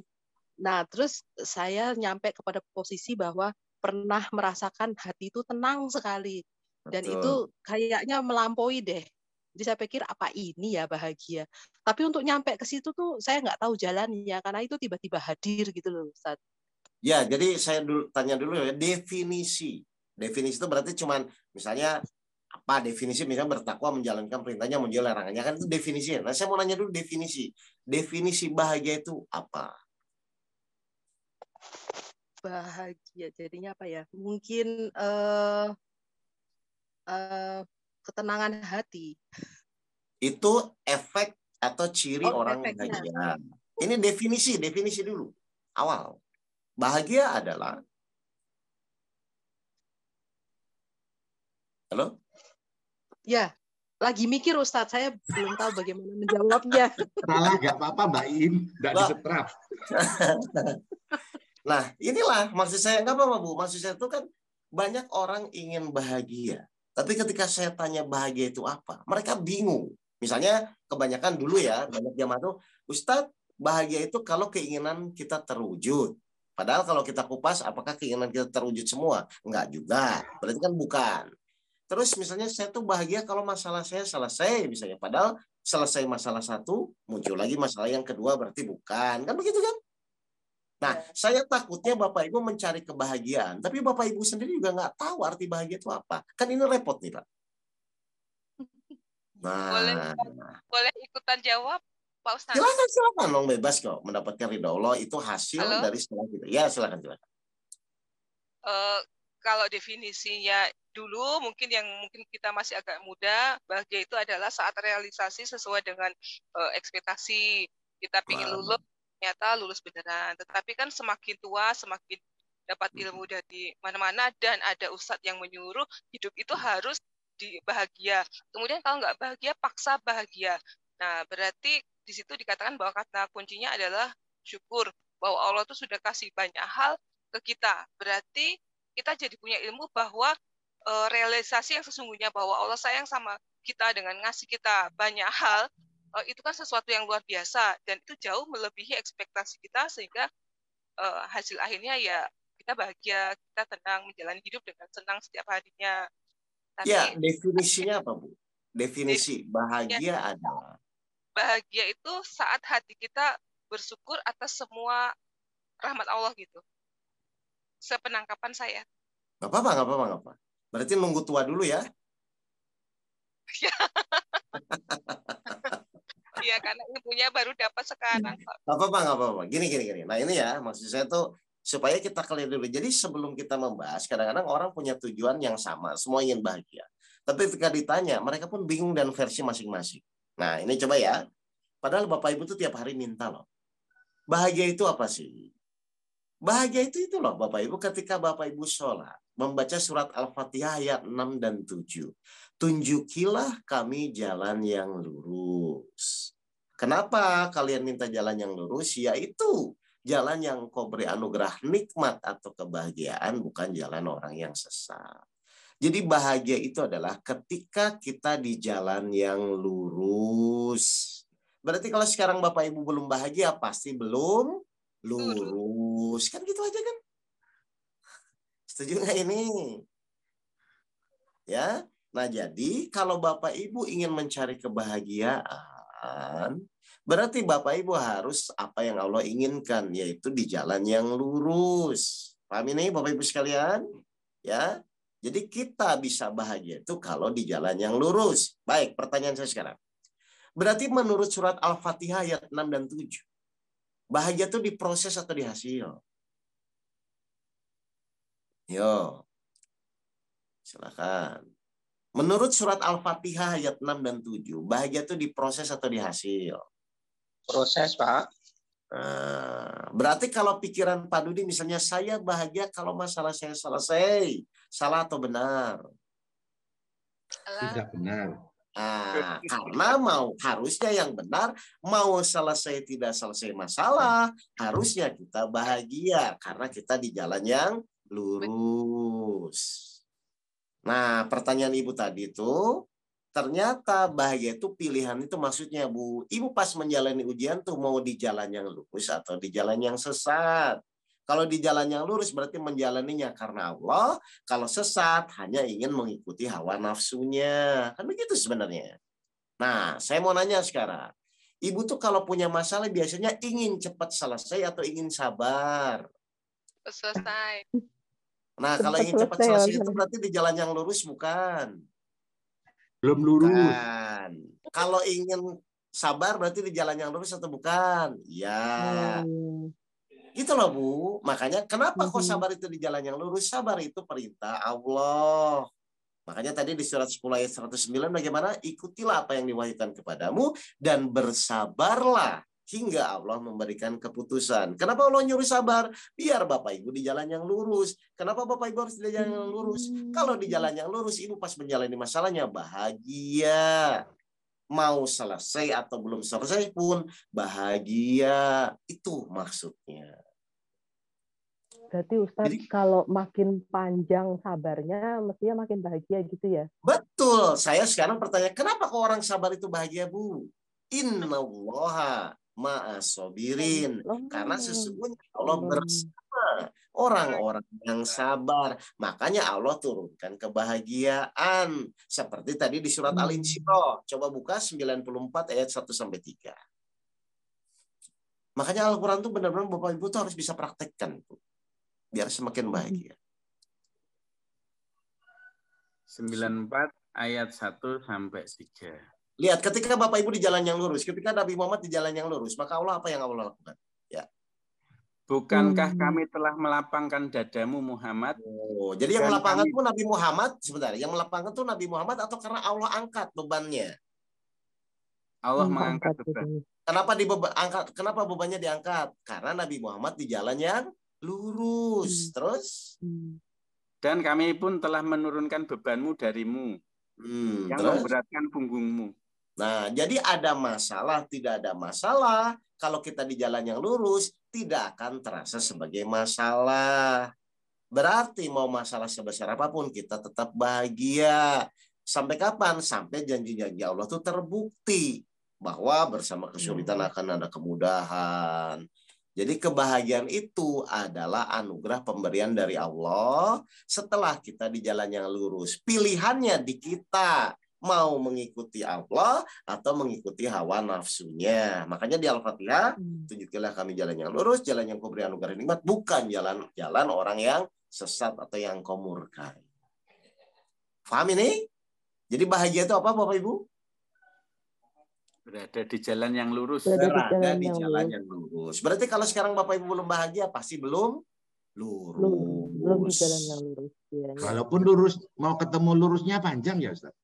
Nah, terus saya nyampe kepada posisi bahwa pernah merasakan hati itu tenang sekali. Dan itu kayaknya melampaui deh. Jadi saya pikir apa ini ya bahagia. Tapi untuk nyampe ke situ tuh saya nggak tahu jalannya karena itu tiba-tiba hadir gitu loh, Ustaz. Ya, jadi saya tanya dulu ya, definisi. Definisi itu berarti cuman misalnya apa definisi, misalnya bertakwa, menjalankan perintahnya, menjauhi larangannya, kan itu definisinya. Nah, saya mau nanya dulu definisi. Definisi bahagia itu apa? Bahagia jadinya apa ya? Mungkin ketenangan hati. Itu efek atau ciri orang efeknya. bahagia. Ini definisi dulu. Awal. Bahagia adalah, halo? Ya, lagi mikir Ustadz, saya belum tahu bagaimana menjawabnya. Salah, nggak apa-apa Mbak In, nggak disetrap. Nah, inilah maksud saya, nggak apa-apa Bu. Maksud saya itu kan banyak orang ingin bahagia. Tapi ketika saya tanya bahagia itu apa, mereka bingung. Misalnya kebanyakan dulu ya, banyak jamaah tuh, Ustadz, bahagia itu kalau keinginan kita terwujud. Padahal kalau kita kupas, apakah keinginan kita terwujud semua? Enggak juga. Berarti kan bukan. Terus misalnya saya tuh bahagia kalau masalah saya selesai misalnya. Padahal selesai masalah satu, muncul lagi masalah yang kedua, berarti bukan. Kan begitu kan? Nah, saya takutnya Bapak Ibu mencari kebahagiaan. Tapi Bapak Ibu sendiri juga nggak tahu arti bahagia itu apa. Kan ini repot nih, Pak. Nah, boleh ikutan jawab, Pak Ustadz? Silakan dong, bebas kok. Mendapatkan ridha Allah itu hasil dari setelah kita. Ya, silakan. Kalau definisinya dulu mungkin kita masih agak muda, bahagia itu adalah saat realisasi sesuai dengan ekspektasi. Kita ingin lulus, ternyata lulus beneran. Tetapi kan semakin tua, semakin dapat ilmu dari mana-mana dan ada ustadz yang menyuruh hidup itu harus bahagia. Kemudian kalau nggak bahagia, paksa bahagia. Nah, berarti di situ dikatakan bahwa kata kuncinya adalah syukur, bahwa Allah itu sudah kasih banyak hal ke kita. Berarti kita jadi punya ilmu bahwa realisasi yang sesungguhnya bahwa Allah sayang sama kita dengan ngasih kita banyak hal, itu kan sesuatu yang luar biasa dan itu jauh melebihi ekspektasi kita sehingga hasil akhirnya ya kita bahagia, kita tenang menjalani hidup dengan senang setiap harinya. Tapi, ya, definisinya apa, Bu? Definisi bahagia adalah? Bahagia itu saat hati kita bersyukur atas semua rahmat Allah gitu. Sepenangkapan saya. Nggak apa-apa. Berarti nunggu tua dulu ya? Iya, karena ilmunya baru dapat sekarang. Nggak apa-apa. Gini. Nah ini ya, maksud saya tuh supaya kita clear dulu. Jadi sebelum kita membahas, kadang-kadang orang punya tujuan yang sama, semua ingin bahagia. Tapi ketika ditanya, mereka pun bingung dan versi masing-masing. Nah ini coba ya. Padahal Bapak Ibu tuh tiap hari minta loh. Bahagia itu apa sih? Bahagia itu loh Bapak Ibu ketika Bapak Ibu sholat. Membaca surat Al-Fatihah ayat 6 dan 7. Tunjukilah kami jalan yang lurus. Kenapa kalian minta jalan yang lurus? Yaitu jalan yang kau beri anugerah nikmat atau kebahagiaan, bukan jalan orang yang sesat. Jadi bahagia itu adalah ketika kita di jalan yang lurus. Berarti kalau sekarang Bapak Ibu belum bahagia, pasti belum lurus. Kan gitu aja kan? Setuju nggak ini? Ya. Nah jadi kalau Bapak Ibu ingin mencari kebahagiaan, berarti Bapak Ibu harus apa yang Allah inginkan, yaitu di jalan yang lurus. Paham ini Bapak Ibu sekalian? Ya. Jadi kita bisa bahagia itu kalau di jalan yang lurus. Baik, pertanyaan saya sekarang. Berarti menurut surat Al-Fatihah ayat 6 dan 7, bahagia itu diproses atau dihasil? Yo. Silakan. Menurut surat Al-Fatihah ayat 6 dan 7, bahagia itu diproses atau dihasil? Proses, Pak. Berarti kalau pikiran Pak Dudi misalnya saya bahagia kalau masalah saya selesai, salah atau benar? Tidak benar. Karena harusnya yang benar, mau selesai tidak selesai masalah, harusnya kita bahagia karena kita di jalan yang lurus. Nah, pertanyaan Ibu tadi itu, ternyata bahagia itu pilihan itu maksudnya, Bu. Ibu pas menjalani ujian tuh mau di jalan yang lurus atau di jalan yang sesat. Kalau di jalan yang lurus berarti menjalaninya karena Allah. Kalau sesat hanya ingin mengikuti hawa nafsunya. Kan begitu sebenarnya. Nah, saya mau nanya sekarang. Ibu tuh kalau punya masalah biasanya ingin cepat selesai atau ingin sabar? Selesai. Nah, kalau ingin cepat selesai itu berarti di jalan yang lurus bukan? Belum lurus. Bukan. Kalau ingin sabar berarti di jalan yang lurus atau bukan? Ya. Gitu loh, Bu. Makanya kenapa kok sabar itu di jalan yang lurus? Sabar itu perintah Allah. Makanya tadi di surat 10 ayat 109 bagaimana? Ikutilah apa yang diwahyukan kepadamu dan bersabarlah hingga Allah memberikan keputusan. Kenapa Allah nyuruh sabar? Biar Bapak Ibu di jalan yang lurus. Kenapa Bapak Ibu harus di jalan yang lurus? Kalau di jalan yang lurus, Ibu pas menjalani masalahnya bahagia. Mau selesai atau belum selesai pun bahagia. Itu maksudnya. Berarti Ustadz kalau makin panjang sabarnya mestinya makin bahagia gitu ya? Betul. Saya sekarang bertanya, kenapa kok orang sabar itu bahagia, Bu? Innallaha ma'asobirin. Karena sesungguhnya Allah bersama orang-orang yang sabar. Makanya Allah turunkan kebahagiaan. Seperti tadi di surat Al-Insyirah. Coba buka 94 ayat 1-3. Makanya Al-Quran itu benar-benar Bapak Ibu tuh harus bisa praktekkan. Biar semakin bahagia. 94 ayat 1-3. Lihat, ketika Bapak Ibu di jalan yang lurus, ketika Nabi Muhammad di jalan yang lurus, maka Allah apa yang Allah lakukan? Ya. Bukankah kami telah melapangkan dadamu Muhammad? Jadi yang melapangkan itu Nabi Muhammad, sebentar. Yang melapangkan itu Nabi Muhammad atau karena Allah angkat bebannya? Allah mengangkat beban. Kenapa bebannya diangkat? Karena Nabi Muhammad di jalan yang lurus. Terus? Dan kami pun telah menurunkan bebanmu darimu yang memberatkan punggungmu. Nah, jadi ada masalah, tidak ada masalah. Kalau kita di jalan yang lurus, tidak akan terasa sebagai masalah. Berarti mau masalah sebesar apapun, kita tetap bahagia. Sampai kapan? Sampai janji-janji Allah itu terbukti. Bahwa bersama kesulitan akan ada kemudahan. Jadi kebahagiaan itu adalah anugerah pemberian dari Allah setelah kita di jalan yang lurus. Pilihannya di kita. Mau mengikuti Allah atau mengikuti hawa nafsunya. Makanya di Al-Fatihah, tunjukilah kami jalan yang lurus, jalan yang kau beri anugerah nikmat, bukan jalan orang yang sesat atau yang kau murkai. Paham ini? Jadi bahagia itu apa Bapak Ibu? Berada di jalan yang lurus. Berada di jalan yang lurus. Berarti kalau sekarang Bapak Ibu belum bahagia, pasti belum lurus. Belum di jalan yang lurus. Ya. Walaupun lurus, mau ketemu lurusnya panjang ya Ustaz.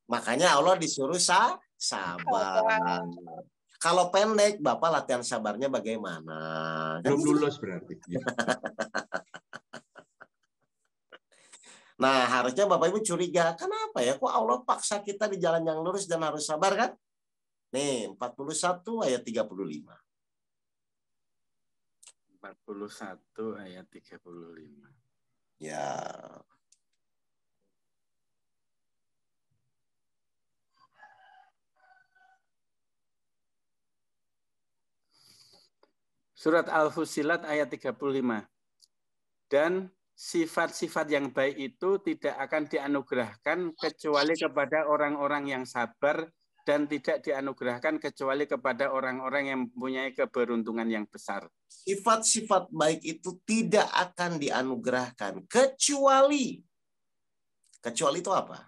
Makanya Allah disuruh sabar. Kalau pendek, Bapak latihan sabarnya bagaimana? Belum lulus berarti. Nah, harusnya Bapak Ibu curiga, kenapa ya? Kok Allah paksa kita di jalan yang lurus dan harus sabar kan? Nih, 41 ayat 35. 41 ayat 35. Ya. Surat Al-Fussilat ayat 35. Dan sifat-sifat yang baik itu tidak akan dianugerahkan kecuali kepada orang-orang yang sabar dan tidak dianugerahkan kecuali kepada orang-orang yang mempunyai keberuntungan yang besar. Sifat-sifat baik itu tidak akan dianugerahkan kecuali itu apa?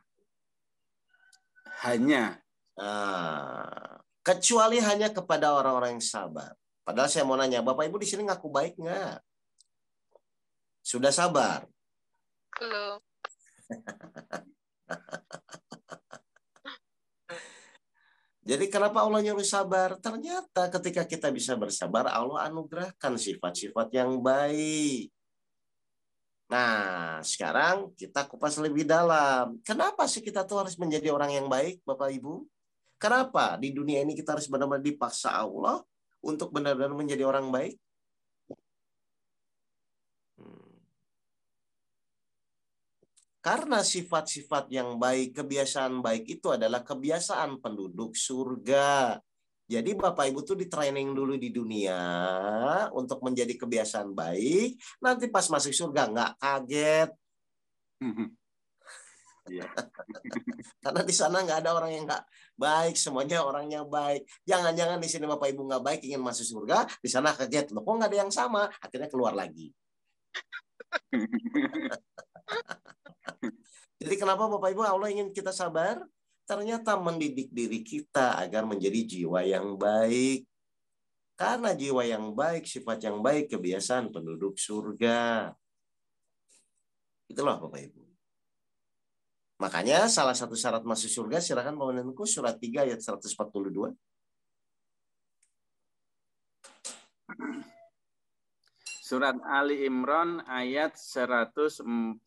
Hanya. Kecuali hanya kepada orang-orang yang sabar. Padahal saya mau nanya, Bapak Ibu di sini ngaku baik nggak? Sudah sabar? Belum. Jadi kenapa Allah nyuruh sabar? Ternyata ketika kita bisa bersabar, Allah anugerahkan sifat-sifat yang baik. Nah, sekarang kita kupas lebih dalam. Kenapa sih kita tuh harus menjadi orang yang baik, Bapak Ibu? Kenapa di dunia ini kita harus benar-benar dipaksa Allah untuk benar-benar menjadi orang baik? Karena sifat-sifat yang baik, kebiasaan baik itu adalah kebiasaan penduduk surga. Jadi Bapak Ibu tuh di training dulu di dunia untuk menjadi kebiasaan baik. Nanti pas masuk surga nggak kaget. Karena di sana nggak ada orang yang nggak baik, semuanya orangnya baik. Jangan-jangan di sini Bapak Ibu nggak baik ingin masuk surga, di sana kaget. Loh kok nggak ada yang sama? Akhirnya keluar lagi. Jadi kenapa Bapak Ibu Allah ingin kita sabar? Ternyata mendidik diri kita agar menjadi jiwa yang baik. Karena jiwa yang baik, sifat yang baik, kebiasaan penduduk surga. Itulah Bapak Ibu. Makanya salah satu syarat masuk surga, silakan Pak Menko, surat 3 ayat 142. Surat Ali Imran ayat 142.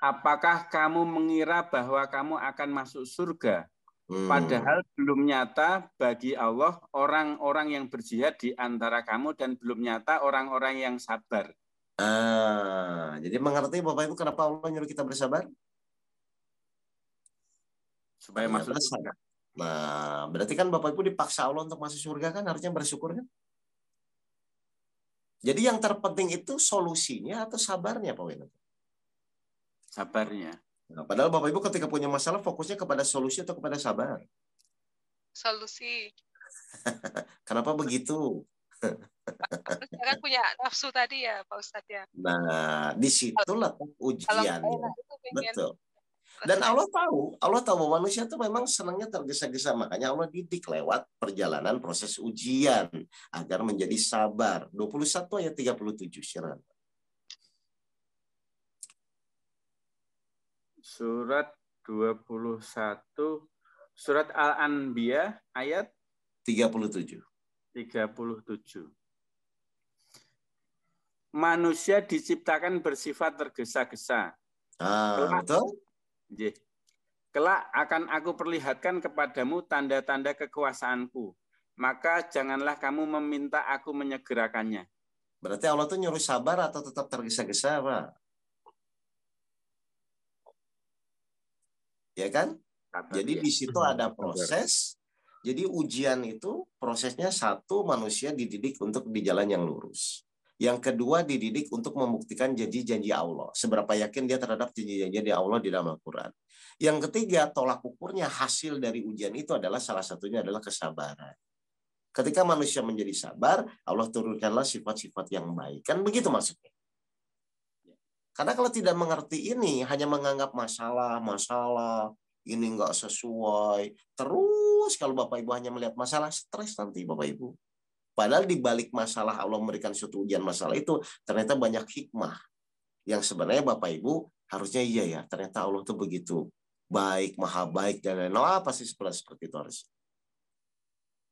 Apakah kamu mengira bahwa kamu akan masuk surga? Padahal belum nyata bagi Allah orang-orang yang berjihad di antara kamu dan belum nyata orang-orang yang sabar. Jadi mengerti Bapak Ibu kenapa Allah nyuruh kita bersabar? Supaya masuk surga. Nah, berarti kan Bapak Ibu dipaksa Allah untuk masuk surga kan, harusnya bersyukur kan? Jadi yang terpenting itu solusinya atau sabarnya Pak Wino? Sabarnya. Nah, padahal Bapak Ibu ketika punya masalah fokusnya kepada solusi atau kepada sabar? Solusi. Kenapa begitu? Kan punya nafsu tadi ya Pak Ustadz ya. Nah, disitulah ujiannya. Betul. Dan Allah tahu bahwa manusia itu memang senangnya tergesa-gesa. Makanya Allah didik lewat perjalanan proses ujian agar menjadi sabar. 21 ayat 37. Silakan. Surat 21, surat Al-Anbiya ayat 37. Manusia diciptakan bersifat tergesa-gesa. Betul. Kelak akan aku perlihatkan kepadamu tanda-tanda kekuasaanku. Maka janganlah kamu meminta aku menyegerakannya. Berarti Allah tuh nyuruh sabar atau tetap tergesa-gesa, Pak? Ya kan? Jadi di situ ada proses. Jadi ujian itu prosesnya satu, manusia dididik untuk di jalan yang lurus. Yang kedua dididik untuk membuktikan janji-janji Allah. Seberapa yakin dia terhadap janji-janji Allah di dalam Al-Quran. Yang ketiga, tolak ukurnya hasil dari ujian itu adalah salah satunya adalah kesabaran. Ketika manusia menjadi sabar, Allah turunkanlah sifat-sifat yang baik. Kan begitu maksudnya. Karena kalau tidak mengerti ini, hanya menganggap masalah, ini nggak sesuai. Terus kalau Bapak Ibu hanya melihat masalah, stres nanti Bapak Ibu. Padahal di balik masalah Allah memberikan suatu ujian masalah itu, ternyata banyak hikmah. Yang sebenarnya Bapak Ibu harusnya iya ya, ternyata Allah itu begitu baik, maha baik, dan lain-lain. Pasti seperti itu harus.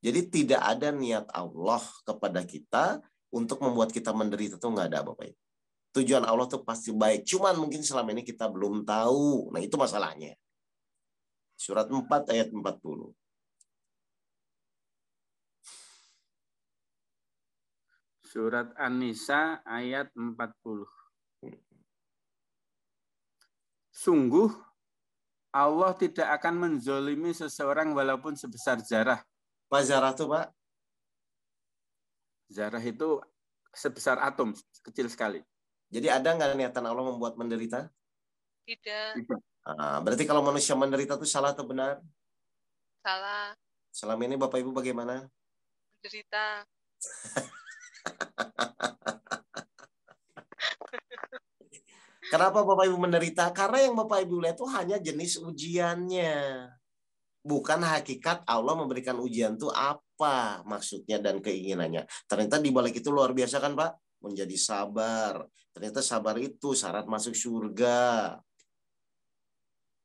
Jadi tidak ada niat Allah kepada kita untuk membuat kita menderita, itu nggak ada Bapak Ibu. Tujuan Allah tuh pasti baik. Cuman mungkin selama ini kita belum tahu. Nah itu masalahnya. Surat 4 ayat 40. Surat An-Nisa ayat 40. Sungguh Allah tidak akan menzolimi seseorang walaupun sebesar zarah. Apa zarah itu Pak? Zarah itu sebesar atom, kecil sekali. Jadi ada nggak niatan Allah membuat menderita? Tidak. Berarti kalau manusia menderita itu salah atau benar? Salah. Selama ini Bapak Ibu bagaimana? Menderita. Kenapa Bapak Ibu menderita? Karena yang Bapak Ibu lihat itu hanya jenis ujiannya. Bukan hakikat Allah memberikan ujian itu apa maksudnya dan keinginannya. Ternyata di balik itu luar biasa kan Pak? Menjadi sabar. Ternyata sabar itu syarat masuk surga.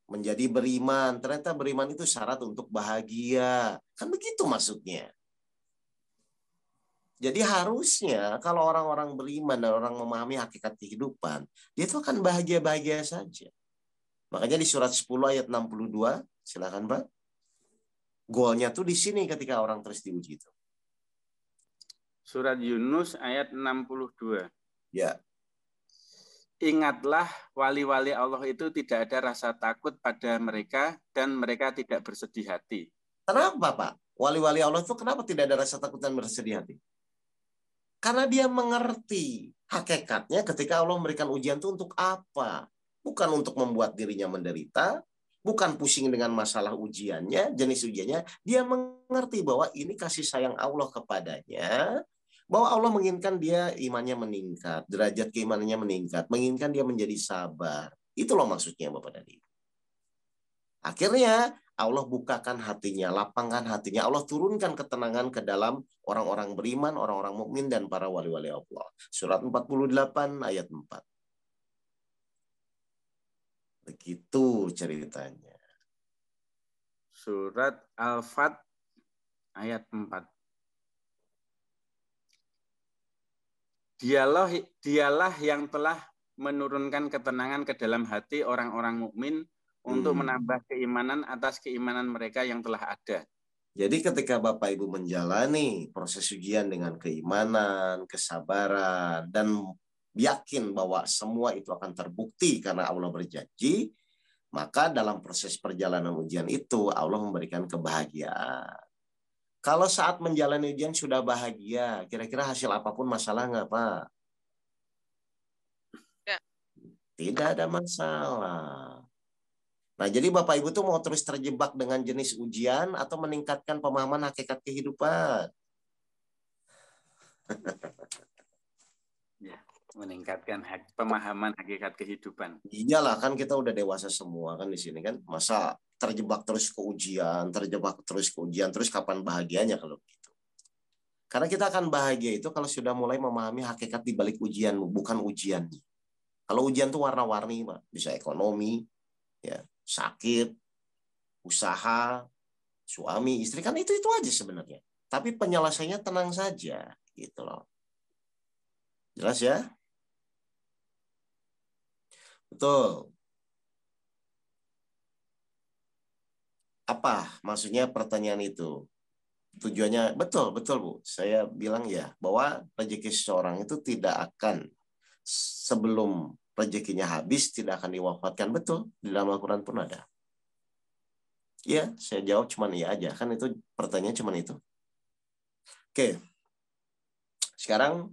menjadi beriman. Ternyata beriman itu syarat untuk bahagia. Kan begitu maksudnya. Jadi harusnya kalau orang-orang beriman dan orang memahami hakikat kehidupan, dia itu akan bahagia-bahagia saja. Makanya di surat 10 ayat 62, silakan Pak. Goalnya tuh di sini ketika orang terus diuji itu. Surat Yunus ayat 62. Ya. Ingatlah wali-wali Allah itu tidak ada rasa takut pada mereka dan mereka tidak bersedih hati. Kenapa Pak? Wali-wali Allah itu kenapa tidak ada rasa takut dan bersedih hati? Karena dia mengerti hakikatnya ketika Allah memberikan ujian itu untuk apa. Bukan untuk membuat dirinya menderita, bukan pusing dengan masalah ujiannya, jenis ujiannya. Dia mengerti bahwa ini kasih sayang Allah kepadanya, bahwa Allah menginginkan dia imannya meningkat, derajat keimanannya meningkat, menginginkan dia menjadi sabar. Itu loh maksudnya Bapak dan Ibu. Akhirnya Allah bukakan hatinya, lapangkan hatinya. Allah turunkan ketenangan ke dalam orang-orang beriman, orang-orang mukmin dan para wali-wali Allah. Surat 48 ayat 4. Begitu ceritanya. Surat Al-Fat ayat 4. Dialah yang telah menurunkan ketenangan ke dalam hati orang-orang mukmin untuk menambah keimanan atas keimanan mereka yang telah ada. Jadi ketika Bapak Ibu menjalani proses ujian dengan keimanan, kesabaran, dan yakin bahwa semua itu akan terbukti karena Allah berjanji, maka dalam proses perjalanan ujian itu Allah memberikan kebahagiaan. Kalau saat menjalani ujian sudah bahagia, kira-kira hasil apapun masalah nggak Pak? Ya. Tidak ada masalah. Nah, jadi Bapak Ibu tuh mau terus terjebak dengan jenis ujian atau meningkatkan pemahaman hakikat kehidupan? Ya, meningkatkan pemahaman hakikat kehidupan. Iyalah, kan kita udah dewasa semua kan di sini kan. Masa terjebak terus ke ujian, terus kapan bahagianya kalau gitu? Karena kita akan bahagia itu kalau sudah mulai memahami hakikat di balik ujian, bukan ujiannya. Kalau ujian tuh warna-warni, Pak. Bisa ekonomi, ya, sakit, usaha, suami, istri, kan itu aja sebenarnya. Tapi penyelesaiannya tenang saja, gitu loh. Jelas ya? Betul. Apa maksudnya pertanyaan itu? Tujuannya betul Bu. Saya bilang ya bahwa rezeki seseorang itu tidak akan sebelum rezekinya habis tidak akan diwafatkan. Betul, di dalam Al-Quran pun ada. Ya, saya jawab cuman iya aja. Kan itu pertanyaan cuman itu. Oke. Sekarang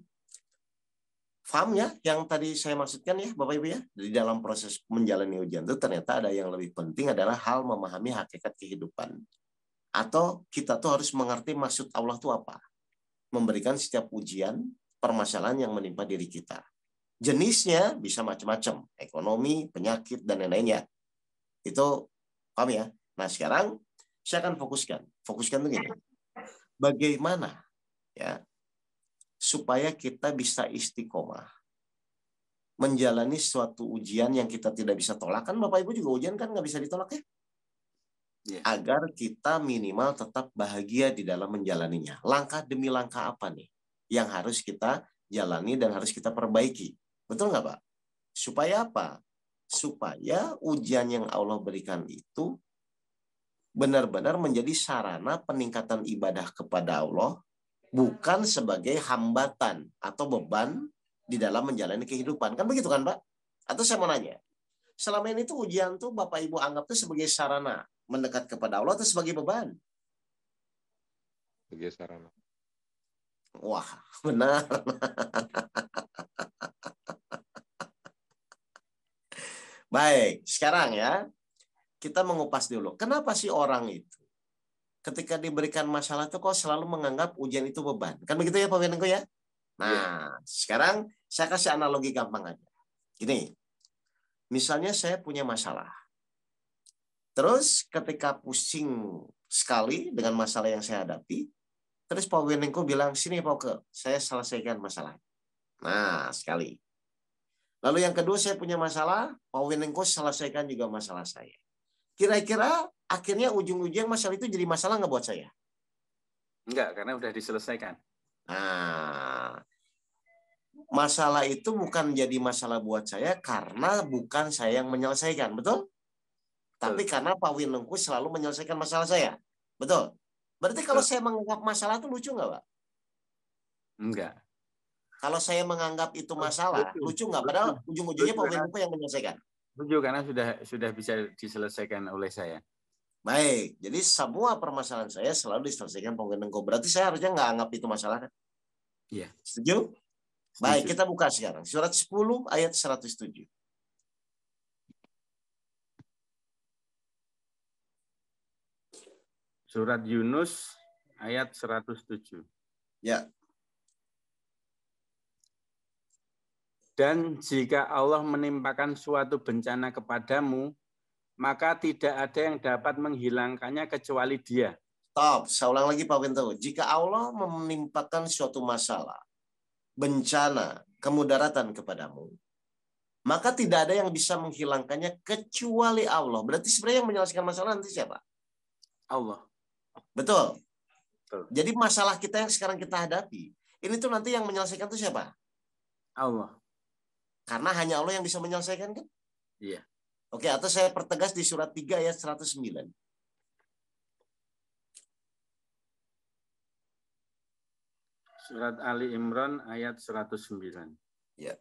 paham ya yang tadi saya maksudkan ya Bapak Ibu ya? Di dalam proses menjalani ujian itu ternyata ada yang lebih penting adalah hal memahami hakikat kehidupan. Atau kita tuh harus mengerti maksud Allah itu apa. Memberikan setiap ujian, permasalahan yang menimpa diri kita. Jenisnya bisa macam-macam. Ekonomi, penyakit, dan lain-lainnya. Itu paham ya? Nah sekarang saya akan fokuskan. Fokuskan itu gini. Bagaimana ya supaya kita bisa istiqomah menjalani suatu ujian yang kita tidak bisa tolak. Kan Bapak Ibu juga ujian kan nggak bisa ditolak ya? Yeah. Agar kita minimal tetap bahagia di dalam menjalaninya. Langkah demi langkah apa nih yang harus kita jalani dan harus kita perbaiki? Betul nggak Pak? Supaya apa? Supaya ujian yang Allah berikan itu benar-benar menjadi sarana peningkatan ibadah kepada Allah, bukan sebagai hambatan atau beban di dalam menjalani kehidupan. Kan begitu kan Pak? Atau saya mau nanya, selama ini tuh ujian tuh Bapak Ibu anggap tuh sebagai sarana mendekat kepada Allah atau sebagai beban? Sebagai sarana. Wah, benar. Baik, sekarang ya, kita mengupas dulu. Kenapa sih orang itu ketika diberikan masalah itu kok selalu menganggap ujian itu beban? Kan begitu ya Pak Menko ya? Nah, sekarang saya kasih analogi gampang aja. Gini, misalnya saya punya masalah. Terus ketika pusing sekali dengan masalah yang saya hadapi, terus Pak Menko bilang, sini Pak, saya selesaikan masalah. Nah, sekali. Lalu yang kedua saya punya masalah, Pak Menko selesaikan juga masalah saya. Kira-kira akhirnya ujung-ujungnya masalah itu jadi masalah nggak buat saya? Enggak, karena udah diselesaikan. Nah, masalah itu bukan jadi masalah buat saya karena bukan saya yang menyelesaikan, betul? Tapi karena Pak Winengku selalu menyelesaikan masalah saya, betul? Berarti kalau saya menganggap masalah itu lucu nggak, Pak? Enggak. Kalau saya menganggap itu masalah, lucu nggak? Padahal ujung-ujungnya Pak Winengku yang menyelesaikan. Lucu karena sudah bisa diselesaikan oleh saya. Baik, jadi semua permasalahan saya selalu diselesaikan Pak Winengku. Berarti saya harusnya nggak anggap itu masalah, kan? Iya. Setuju? Baik, kita buka sekarang. Surat 10 ayat 107. Surat Yunus ayat 107. Ya. Dan jika Allah menimpakan suatu bencana kepadamu, maka tidak ada yang dapat menghilangkannya kecuali Dia. Stop, saya ulang lagi Pak Winto. Jika Allah menimpakan suatu masalah, bencana, kemudaratan kepadamu, maka tidak ada yang bisa menghilangkannya kecuali Allah. Berarti sebenarnya yang menyelesaikan masalah nanti siapa? Allah. Betul. Jadi masalah kita yang sekarang kita hadapi, ini tuh nanti yang menyelesaikan itu siapa? Allah. Karena hanya Allah yang bisa menyelesaikan, kan? Iya. Oke, atau saya pertegas di surat 3 ayat 109. Surat Ali Imran ayat 109. Ya.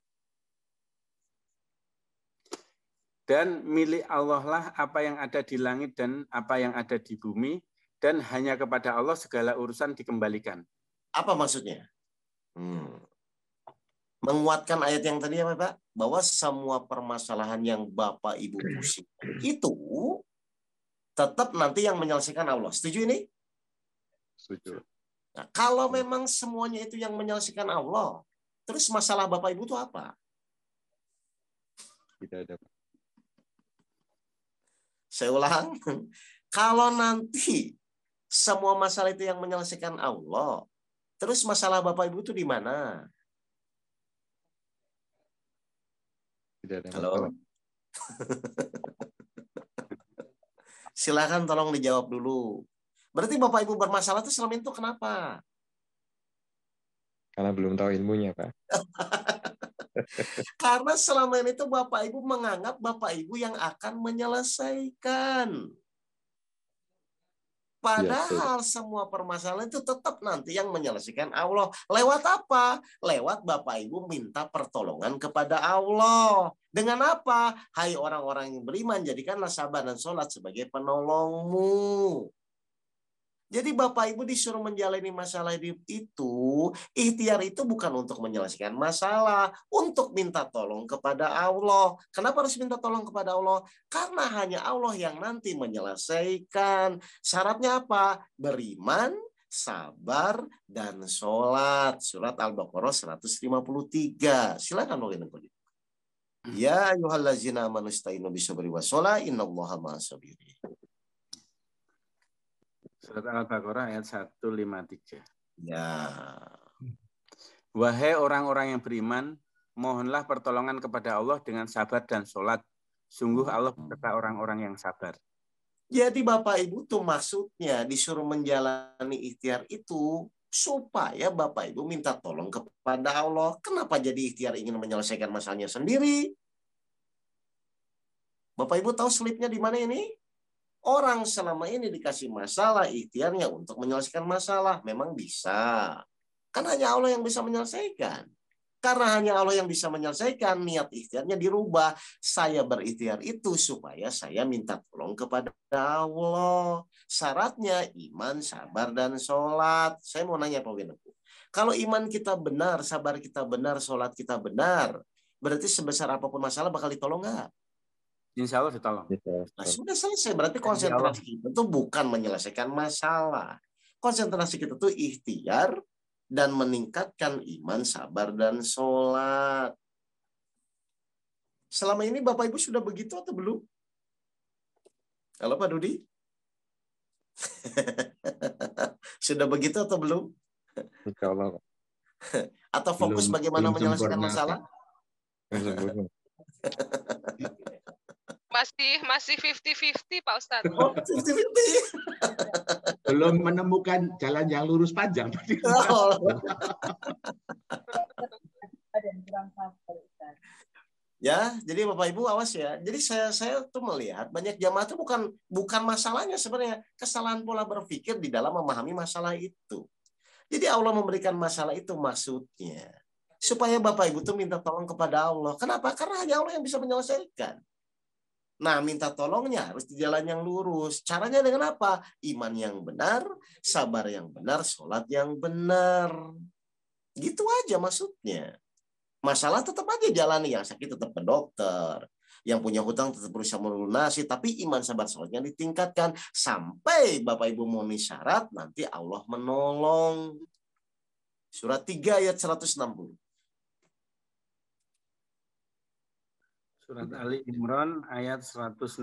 Dan milik Allah lah apa yang ada di langit dan apa yang ada di bumi, dan hanya kepada Allah segala urusan dikembalikan. Apa maksudnya? Menguatkan ayat yang tadi ya Pak, bahwa semua permasalahan yang Bapak Ibu pusing itu tetap nanti yang menyelesaikan Allah. Setuju ini? Setuju. Nah, kalau memang semuanya itu yang menyelesaikan Allah, terus masalah Bapak Ibu itu apa? Tidak ada. Saya ulang, kalau nanti semua masalah itu yang menyelesaikan Allah, terus masalah Bapak Ibu itu di mana? Tidak ada. Halo? Silakan tolong dijawab dulu. Berarti Bapak Ibu bermasalah itu selama itu kenapa? Karena belum tahu ilmunya, Pak. Karena selama ini tuh Bapak Ibu menganggap Bapak Ibu yang akan menyelesaikan. Padahal semua permasalahan itu tetap nanti yang menyelesaikan Allah. Lewat apa? Lewat Bapak Ibu minta pertolongan kepada Allah. Dengan apa? Hai orang-orang yang beriman, jadikanlah sabar dan sholat sebagai penolongmu. Jadi Bapak Ibu disuruh menjalani masalah hidup itu, ikhtiar itu bukan untuk menyelesaikan masalah, untuk minta tolong kepada Allah. Kenapa harus minta tolong kepada Allah? Karena hanya Allah yang nanti menyelesaikan. Syaratnya apa? Beriman, sabar, dan sholat. Surat Al-Baqarah 153. Silakan mungkin. Ya ayyuhallazina amanu ista'inu bisabri wassalah innallaha ma'as-sabirin. Surat Al-Baqarah ayat 153. Ya. Wahai orang-orang yang beriman, mohonlah pertolongan kepada Allah dengan sabar dan sholat. Sungguh Allah beserta orang-orang yang sabar. Jadi Bapak Ibu tuh maksudnya disuruh menjalani ikhtiar itu supaya Bapak Ibu minta tolong kepada Allah. Kenapa jadi ikhtiar ingin menyelesaikan masalahnya sendiri? Bapak Ibu tahu selipnya di mana ini? Orang selama ini dikasih masalah, ikhtiarnya untuk menyelesaikan masalah. Memang bisa. Kan hanya Allah yang bisa menyelesaikan. Karena hanya Allah yang bisa menyelesaikan, niat ikhtiarnya dirubah. Saya berikhtiar itu supaya saya minta tolong kepada Allah. Syaratnya iman, sabar, dan sholat. Saya mau nanya Pak Winengku. Kalau iman kita benar, sabar kita benar, sholat kita benar, berarti sebesar apapun masalah bakal ditolong nggak? Insya Allah ditolong. Nah, sudah selesai. Berarti konsentrasi kita itu bukan menyelesaikan masalah. Konsentrasi kita itu ikhtiar dan meningkatkan iman, sabar, dan sholat. Selama ini Bapak Ibu sudah begitu atau belum? Halo Pak Dudi? Sudah begitu atau belum? Insya Allah. Atau fokus bagaimana menyelesaikan masalah? Masih 50-50 Pak Ustadz. Oh, 50-50. Belum menemukan jalan yang lurus panjang. Oh. Ya, jadi Bapak Ibu awas ya. Jadi saya tuh melihat banyak jamaah itu bukan masalahnya sebenarnya, kesalahan pola berpikir di dalam memahami masalah itu. Jadi Allah memberikan masalah itu maksudnya supaya Bapak Ibu tuh minta tolong kepada Allah. Kenapa? Karena hanya Allah yang bisa menyelesaikan. Nah, minta tolongnya harus di jalan yang lurus. Caranya dengan apa? Iman yang benar, sabar yang benar, sholat yang benar. Gitu aja maksudnya. Masalah tetap aja jalani, yang sakit tetap ke dokter, yang punya hutang tetap berusaha melunasi, tapi iman sabar sholatnya ditingkatkan sampai Bapak Ibu memenuhi syarat, nanti Allah menolong. Surat 3 ayat 160. Surat Ali Imran ayat 160.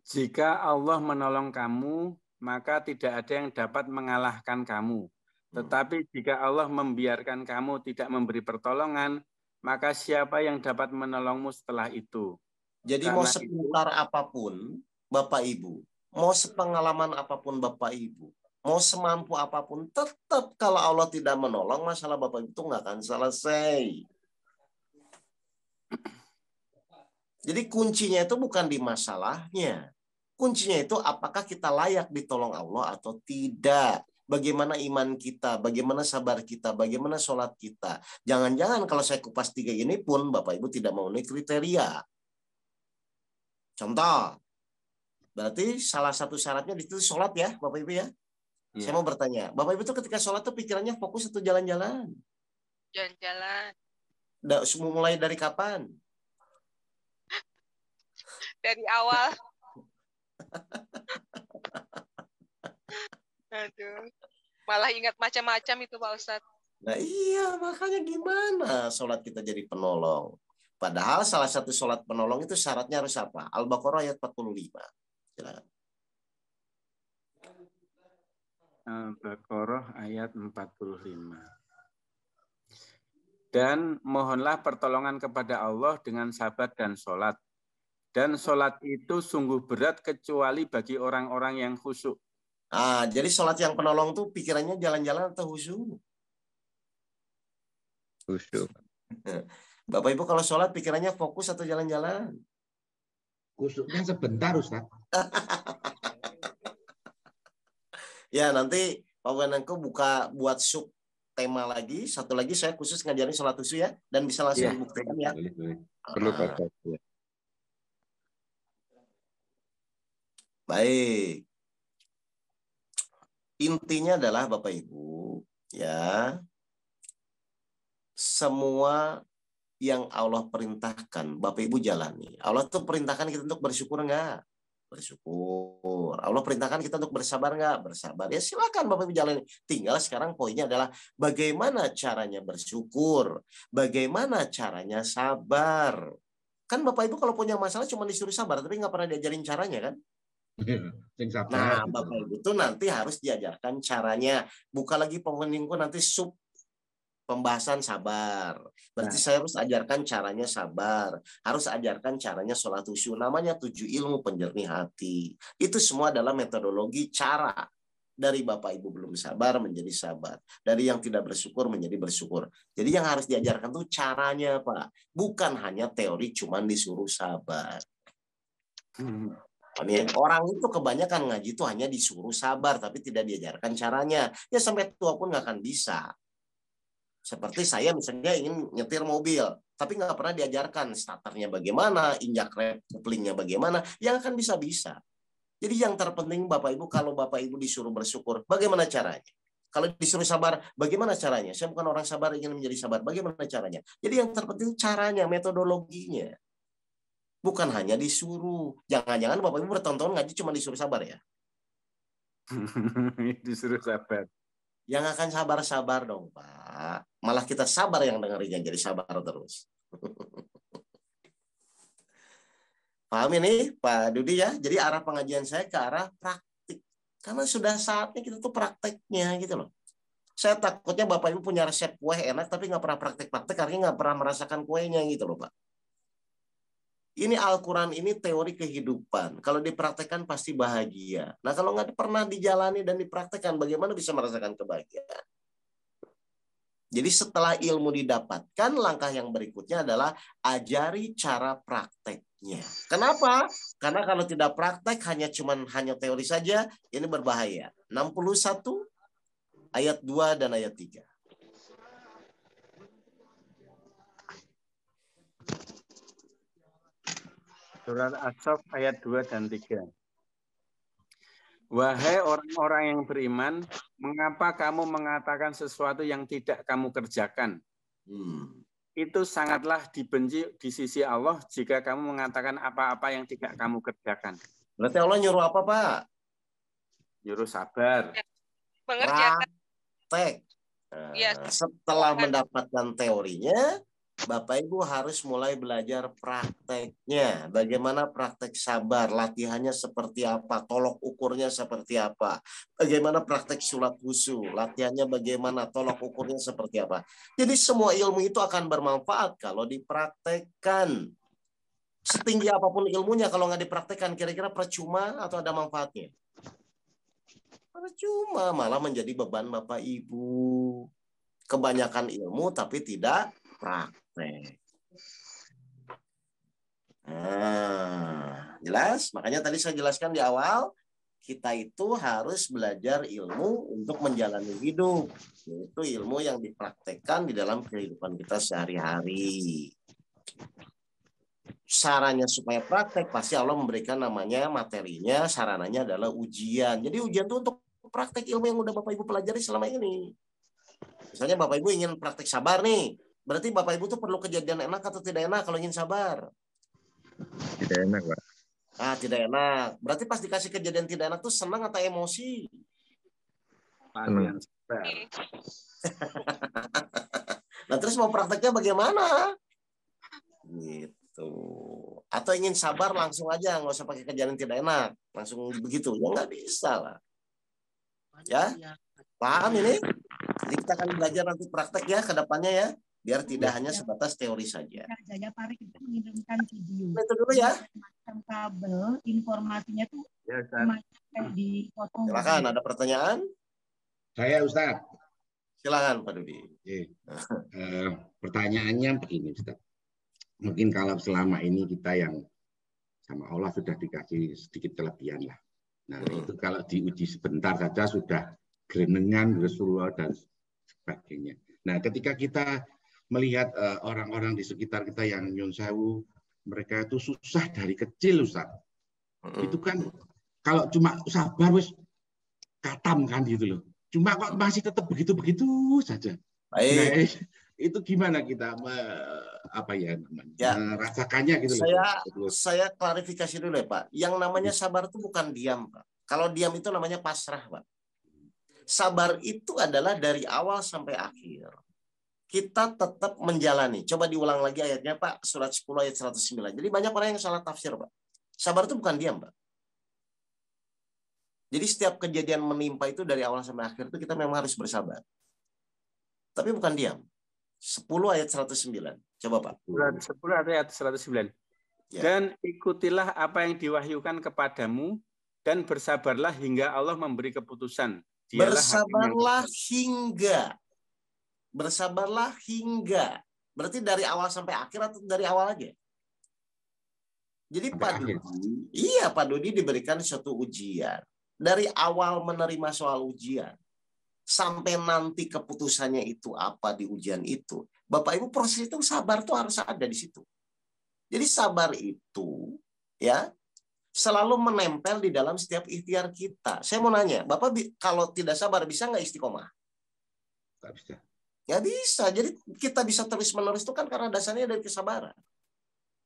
Jika Allah menolong kamu, maka tidak ada yang dapat mengalahkan kamu. Tetapi jika Allah membiarkan kamu tidak memberi pertolongan, maka siapa yang dapat menolongmu setelah itu? Jadi Karena mau sepintar apapun Bapak Ibu, mau sepengalaman apapun Bapak Ibu, mau semampu apapun, tetap kalau Allah tidak menolong, masalah Bapak Ibu itu nggak akan selesai. Jadi kuncinya itu bukan di masalahnya. Kuncinya itu apakah kita layak ditolong Allah atau tidak. Bagaimana iman kita, bagaimana sabar kita, bagaimana sholat kita. Jangan-jangan kalau saya kupas 3 ini pun Bapak Ibu tidak memenuhi kriteria. Contoh, berarti salah satu syaratnya itu sholat ya Bapak Ibu ya. Saya mau bertanya, Bapak Ibu tuh ketika sholat tuh pikirannya fokus atau jalan-jalan? Jalan-jalan. Mulai dari kapan? Dari awal. Aduh. Malah ingat macam-macam itu Pak Ustadz. Nah iya, makanya gimana sholat kita jadi penolong? Padahal salah satu sholat penolong itu syaratnya harus apa? Al-Baqarah ayat 45. Silakan. Al-Baqarah ayat 45. Dan mohonlah pertolongan kepada Allah dengan sabar dan sholat. Dan sholat itu sungguh berat kecuali bagi orang-orang yang khusyuk. Jadi sholat yang penolong tuh pikirannya jalan-jalan atau khusyuk? Khusyuk. Bapak Ibu kalau sholat pikirannya fokus atau jalan-jalan? Khusyuknya sebentar Ustaz. Ya nanti Pak Wenengko buka buat sub tema lagi. Satu lagi saya khusus ngajarin sholat khusyuk ya. Dan bisa langsung dibuktikan ya. Perlu Pak. Baik. Intinya adalah Bapak Ibu, ya, semua yang Allah perintahkan, Bapak Ibu jalani. Allah tuh perintahkan kita untuk bersyukur enggak? Bersyukur. Allah perintahkan kita untuk bersabar enggak? Bersabar. Ya silakan Bapak Ibu jalani. Tinggal sekarang poinnya adalah bagaimana caranya bersyukur, bagaimana caranya sabar. Kan Bapak Ibu kalau punya masalah cuma disuruh sabar, tapi nggak pernah diajarin caranya kan? Nah, Bapak Ibu tuh nanti harus diajarkan caranya. Buka lagi pengeningku nanti sub pembahasan sabar. Berarti saya harus ajarkan caranya sabar. Harus ajarkan caranya sholat khusyuk. Namanya 7 ilmu penjernih hati. Itu semua adalah metodologi cara. Dari Bapak Ibu belum sabar menjadi sabar. Dari yang tidak bersyukur menjadi bersyukur. Jadi yang harus diajarkan tuh caranya, Pak. Bukan hanya teori cuman disuruh sabar. Orang itu kebanyakan ngaji itu hanya disuruh sabar, tapi tidak diajarkan caranya. Ya sampai tua pun nggak akan bisa. Seperti saya misalnya ingin nyetir mobil, tapi nggak pernah diajarkan starternya bagaimana, injak rem couplingnya bagaimana, yang akan bisa-bisa. Jadi yang terpenting Bapak Ibu, kalau Bapak Ibu disuruh bersyukur, bagaimana caranya? Kalau disuruh sabar, bagaimana caranya? Saya bukan orang sabar, ingin menjadi sabar, bagaimana caranya? Jadi yang terpenting caranya, metodologinya. Bukan hanya disuruh. Jangan-jangan Bapak Ibu bertonton ngaji cuma disuruh sabar ya? Disuruh sabar. Yang akan sabar-sabar dong Pak. Malah kita sabar yang dengerinnya jadi sabar terus. Paham ini Pak Dudi ya? Jadi arah pengajian saya ke arah praktik. Karena sudah saatnya kita tuh prakteknya gitu loh. Saya takutnya Bapak Ibu punya resep kue enak tapi nggak pernah praktek-praktek karena nggak pernah merasakan kuenya gitu loh Pak. Ini Al-Quran ini teori kehidupan. Kalau dipraktekkan pasti bahagia. Nah kalau nggak pernah dijalani dan dipraktekkan, bagaimana bisa merasakan kebahagiaan? Jadi setelah ilmu didapatkan, langkah yang berikutnya adalah ajari cara prakteknya. Kenapa? Karena kalau tidak praktek, hanya teori saja, ini berbahaya. 61 ayat 2 dan ayat 3. Surat As-Saff ayat 2 dan 3. Wahai orang-orang yang beriman, mengapa kamu mengatakan sesuatu yang tidak kamu kerjakan? Itu sangatlah dibenci di sisi Allah jika kamu mengatakan apa-apa yang tidak kamu kerjakan. Berarti Allah nyuruh apa, Pak? Nyuruh sabar. Mengerjakan. Praktek. Setelah mendapatkan teorinya, Bapak Ibu harus mulai belajar prakteknya. Bagaimana praktek sabar, latihannya seperti apa, tolok ukurnya seperti apa. Bagaimana praktek sholat khusyuk, latihannya bagaimana, tolok ukurnya seperti apa. Jadi semua ilmu itu akan bermanfaat kalau dipraktekkan. Setinggi apapun ilmunya, kalau nggak dipraktekkan, kira-kira percuma atau ada manfaatnya? Percuma, malah menjadi beban Bapak Ibu. Kebanyakan ilmu tapi tidak praktek. Nah, jelas? Makanya tadi saya jelaskan di awal, kita itu harus belajar ilmu untuk menjalani hidup. Yaitu ilmu yang dipraktekkan di dalam kehidupan kita sehari-hari. Sarannya supaya praktek, pasti Allah memberikan namanya materinya, sarananya adalah ujian. Jadi ujian itu untuk praktek ilmu yang udah Bapak Ibu pelajari selama ini. Misalnya Bapak Ibu ingin praktek sabar nih, berarti Bapak Ibu tuh perlu kejadian enak atau tidak enak kalau ingin sabar? Tidak enak, Pak. Tidak enak. Berarti pas dikasih kejadian tidak enak tuh senang atau emosi? Senang. Nah terus mau prakteknya bagaimana? Gitu. Atau ingin sabar langsung aja, nggak usah pakai kejadian tidak enak, langsung begitu? Ya nggak bisa lah. Ya, paham ini? Jadi kita akan belajar nanti praktek ya ke depannya ya, biar tidak hanya sebatas teori saja. Jaya Parik itu mengirimkan video. Itu dulu ya. Macam kabel, informasinya tuh ya, dipotong. Silakan, ada pertanyaan? Saya Ustaz. Silakan Pak Dudi. Pertanyaannya begini Ustaz. Mungkin kalau selama ini kita yang sama Allah sudah dikasih sedikit kelebihan lah. Nah itu kalau diuji sebentar saja sudah gerenengan, Rasulullah dan sebagainya. Nah ketika kita melihat orang-orang di sekitar kita yang nyun sewu, mereka itu susah dari kecil Ustaz. Itu kan kalau cuma sabar wis katam kan gitu loh. Cuma kok masih tetap begitu-begitu saja. Baik. Nah, itu gimana kita merasakannya gitu loh. Saya klarifikasi dulu ya Pak. Yang namanya sabar itu bukan diam Pak. Kalau diam itu namanya pasrah Pak. Sabar itu adalah dari awal sampai akhir. Kita tetap menjalani. Coba diulang lagi ayatnya Pak. Surat 10 ayat 109. Jadi banyak orang yang salah tafsir Pak. Sabar itu bukan diam Pak. Jadi setiap kejadian menimpa itu dari awal sampai akhir itu kita memang harus bersabar. Tapi bukan diam. 10 ayat 109. Coba Pak. 10 ayat 109. Ya. Dan ikutilah apa yang diwahyukan kepadamu dan bersabarlah hingga Allah memberi keputusan. Bersabarlah hingga. Bersabarlah hingga. Berarti dari awal sampai akhir atau dari awal aja? Jadi Pak Dudi diberikan suatu ujian. Dari awal menerima soal ujian sampai nanti keputusannya itu apa di ujian itu, Bapak Ibu proses itu sabar tuh harus ada di situ. Jadi sabar itu ya selalu menempel di dalam setiap ikhtiar kita. Saya mau nanya, Bapak kalau tidak sabar bisa nggak istiqomah? Nggak bisa. Ya bisa. Jadi kita bisa terus-menerus itu kan karena dasarnya dari kesabaran.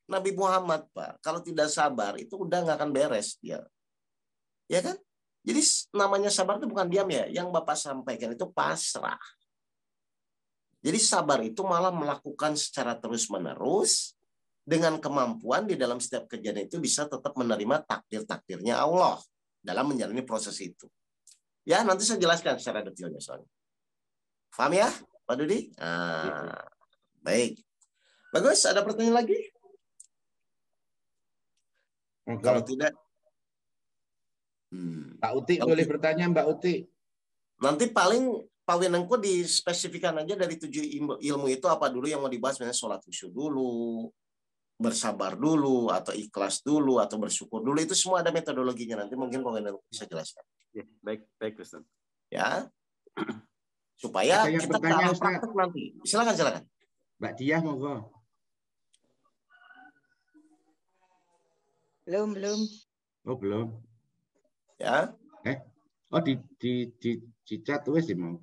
Nabi Muhammad Pak, kalau tidak sabar itu udah nggak akan beres dia. Ya kan? Jadi namanya sabar itu bukan diam ya. Yang Bapak sampaikan itu pasrah. Jadi sabar itu malah melakukan secara terus-menerus dengan kemampuan di dalam setiap kejadian itu bisa tetap menerima takdir-takdirnya Allah dalam menjalani proses itu. Ya, nanti saya jelaskan secara detailnya soalnya. Paham ya, Pak Dudi? Baik. Bagus, ada pertanyaan lagi? Kalau tidak, Mbak Uti boleh bertanya, Mbak Uti. Nanti paling Pak Wenengku dispesifikan aja dari 7 ilmu itu apa dulu yang mau dibahas, misalnya sholat khusyuk dulu, bersabar dulu, atau ikhlas dulu, atau bersyukur dulu. Itu semua ada metodologinya. Nanti mungkin Pak Wenengku bisa jelaskan. Ya, baik Ustaz. Ya, supaya Ada yang kita ke bertanya, arah Ustaz? praktek nanti. Silakan. Mbak Diah, monggo. Belum. Oh, belum. Ya. Oh, di chat wes sih mau.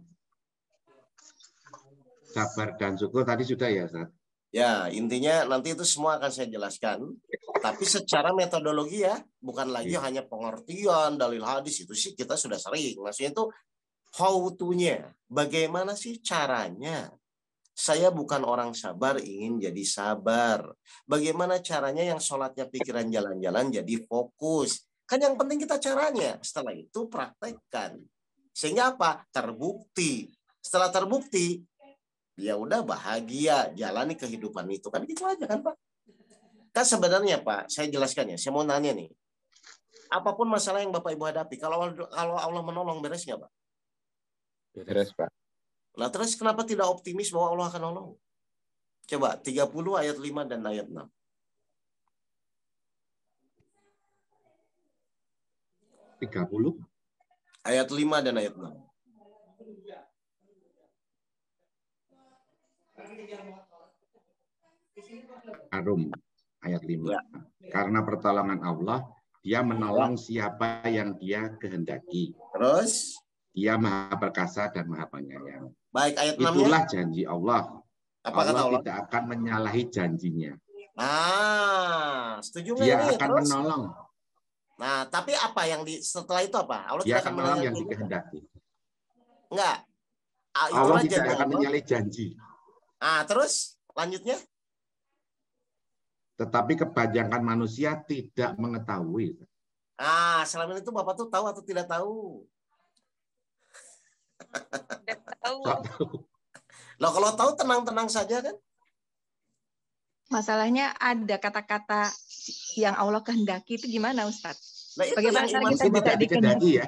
Sabar dan syukur tadi sudah ya, Ustaz? Ya, intinya nanti itu semua akan saya jelaskan. Tapi secara metodologi ya, bukan lagi hanya pengertian, dalil hadis, itu sih kita sudah sering. Maksudnya itu how to-nya. Bagaimana sih caranya? Saya bukan orang sabar, ingin jadi sabar. Bagaimana caranya yang sholatnya pikiran jalan-jalan jadi fokus? Kan yang penting kita caranya. Setelah itu praktekkan. Sehingga apa? Terbukti. Setelah terbukti, ya udah bahagia, jalani kehidupan itu. Kan gitu aja kan Pak? Kan sebenarnya Pak, saya jelaskan ya. Saya mau nanya nih. Apapun masalah yang Bapak Ibu hadapi, kalau Allah menolong, beres nggak Pak? Beres, Pak. Nah terus kenapa tidak optimis bahwa Allah akan nolong? Coba 30 ayat 5 dan ayat 6. 30 ayat 5 dan ayat 6. Arum ayat 5. Ya. Karena pertolongan Allah, dia menolong siapa yang dia kehendaki. Terus? Dia maha perkasa dan maha penyayang. Baik, ayat 6-nya. Itulah janji Allah. Apa kata Allah? Tidak akan menyalahi janjinya. Setuju nggak Dia ini? akan Terus? menolong. Nah, tapi apa yang setelah itu apa? Allah Dia tidak akan menolong yang dikehendaki. Enggak. Allah tidak akan menyalahi janji. Terus lanjutnya? Tetapi kebanyakan manusia tidak mengetahui. Selama itu Bapak tuh tahu atau tidak tahu? Tidak tahu. Loh, kalau tahu tenang-tenang saja kan? Masalahnya ada kata-kata yang Allah kehendaki itu gimana Ustaz? Nah, itu bagaimana yang cara iman kita bisa dikehendaki ya?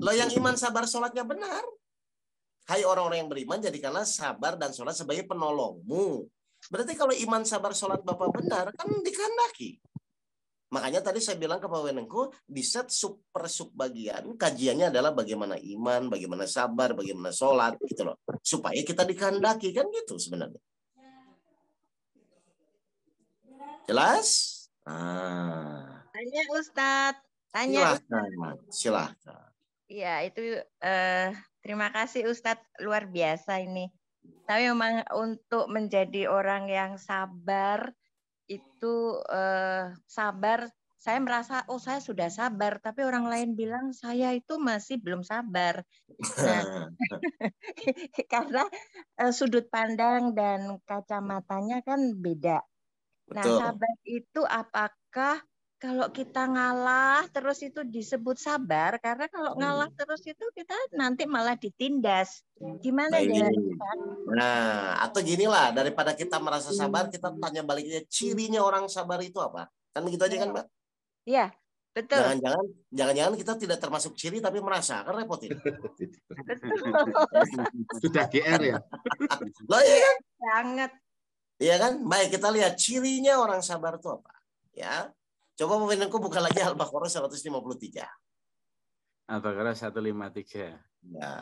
Loh, yang iman sabar sholatnya benar. Hai orang-orang yang beriman, jadikanlah sabar dan sholat sebagai penolongmu. Berarti kalau iman sabar sholat Bapak benar, kan dikehendaki. Makanya tadi saya bilang ke Pak Wenengku, di set per sub bagian, kajiannya adalah bagaimana iman, bagaimana sabar, bagaimana sholat, gitu loh. Supaya kita dikehendaki, kan gitu sebenarnya. Jelas? Tanya Ustadz. Tanya Silahkan. Iya, itu terima kasih Ustadz, luar biasa ini. Tapi memang untuk menjadi orang yang sabar itu sabar, saya merasa saya sudah sabar, tapi orang lain bilang saya itu masih belum sabar. Nah, karena sudut pandang dan kacamatanya kan beda. Nah, sabar itu apakah kalau kita ngalah terus itu disebut sabar? Karena kalau ngalah terus itu kita nanti malah ditindas. Gimana ya? Nah, atau ginilah, daripada kita merasa sabar, kita tanya baliknya, cirinya orang sabar itu apa? Kan begitu aja kan, Mbak? Iya, betul. Jangan-jangan kita tidak termasuk ciri tapi merasa, kan repotin. Sudah GR ya? Loh, iya kan? Sangat. Iya kan? Baik, kita lihat cirinya orang sabar itu apa. Ya. Coba pemimpinku buka lagi Al-Baqarah 153. Al-Baqarah 153. Ya.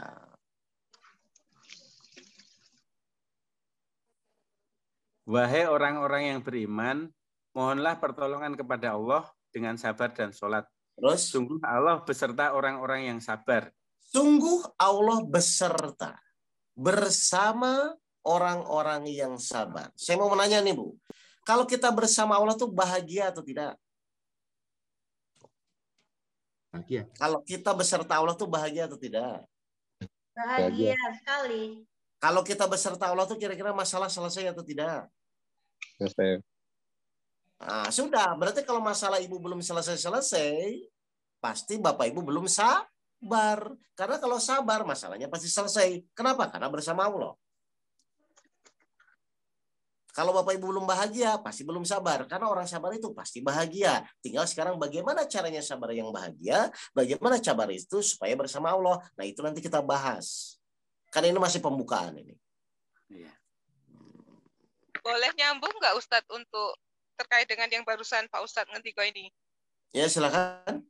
Wahai orang-orang yang beriman, mohonlah pertolongan kepada Allah dengan sabar dan sholat. Terus? Sungguh Allah beserta orang-orang yang sabar. Sungguh Allah beserta bersama orang-orang yang sabar. Saya mau menanya nih Bu, kalau kita bersama Allah tuh bahagia atau tidak? Bahagia. Kalau kita beserta Allah tuh bahagia atau tidak? Bahagia sekali. Kalau kita beserta Allah tuh kira-kira masalah selesai atau tidak? Selesai. Nah, sudah. Berarti kalau masalah ibu belum selesai-selesai, pasti Bapak Ibu belum sabar. Karena kalau sabar, masalahnya pasti selesai. Kenapa? Karena bersama Allah. Kalau Bapak Ibu belum bahagia, pasti belum sabar. Karena orang sabar itu pasti bahagia. Tinggal sekarang bagaimana caranya sabar yang bahagia, bagaimana sabar itu supaya bersama Allah. Nah itu nanti kita bahas. Karena ini masih pembukaan ini. Boleh nyambung nggak Ustadz untuk terkait dengan yang barusan Pak Ustadz ngendiko ini? Ya silakan.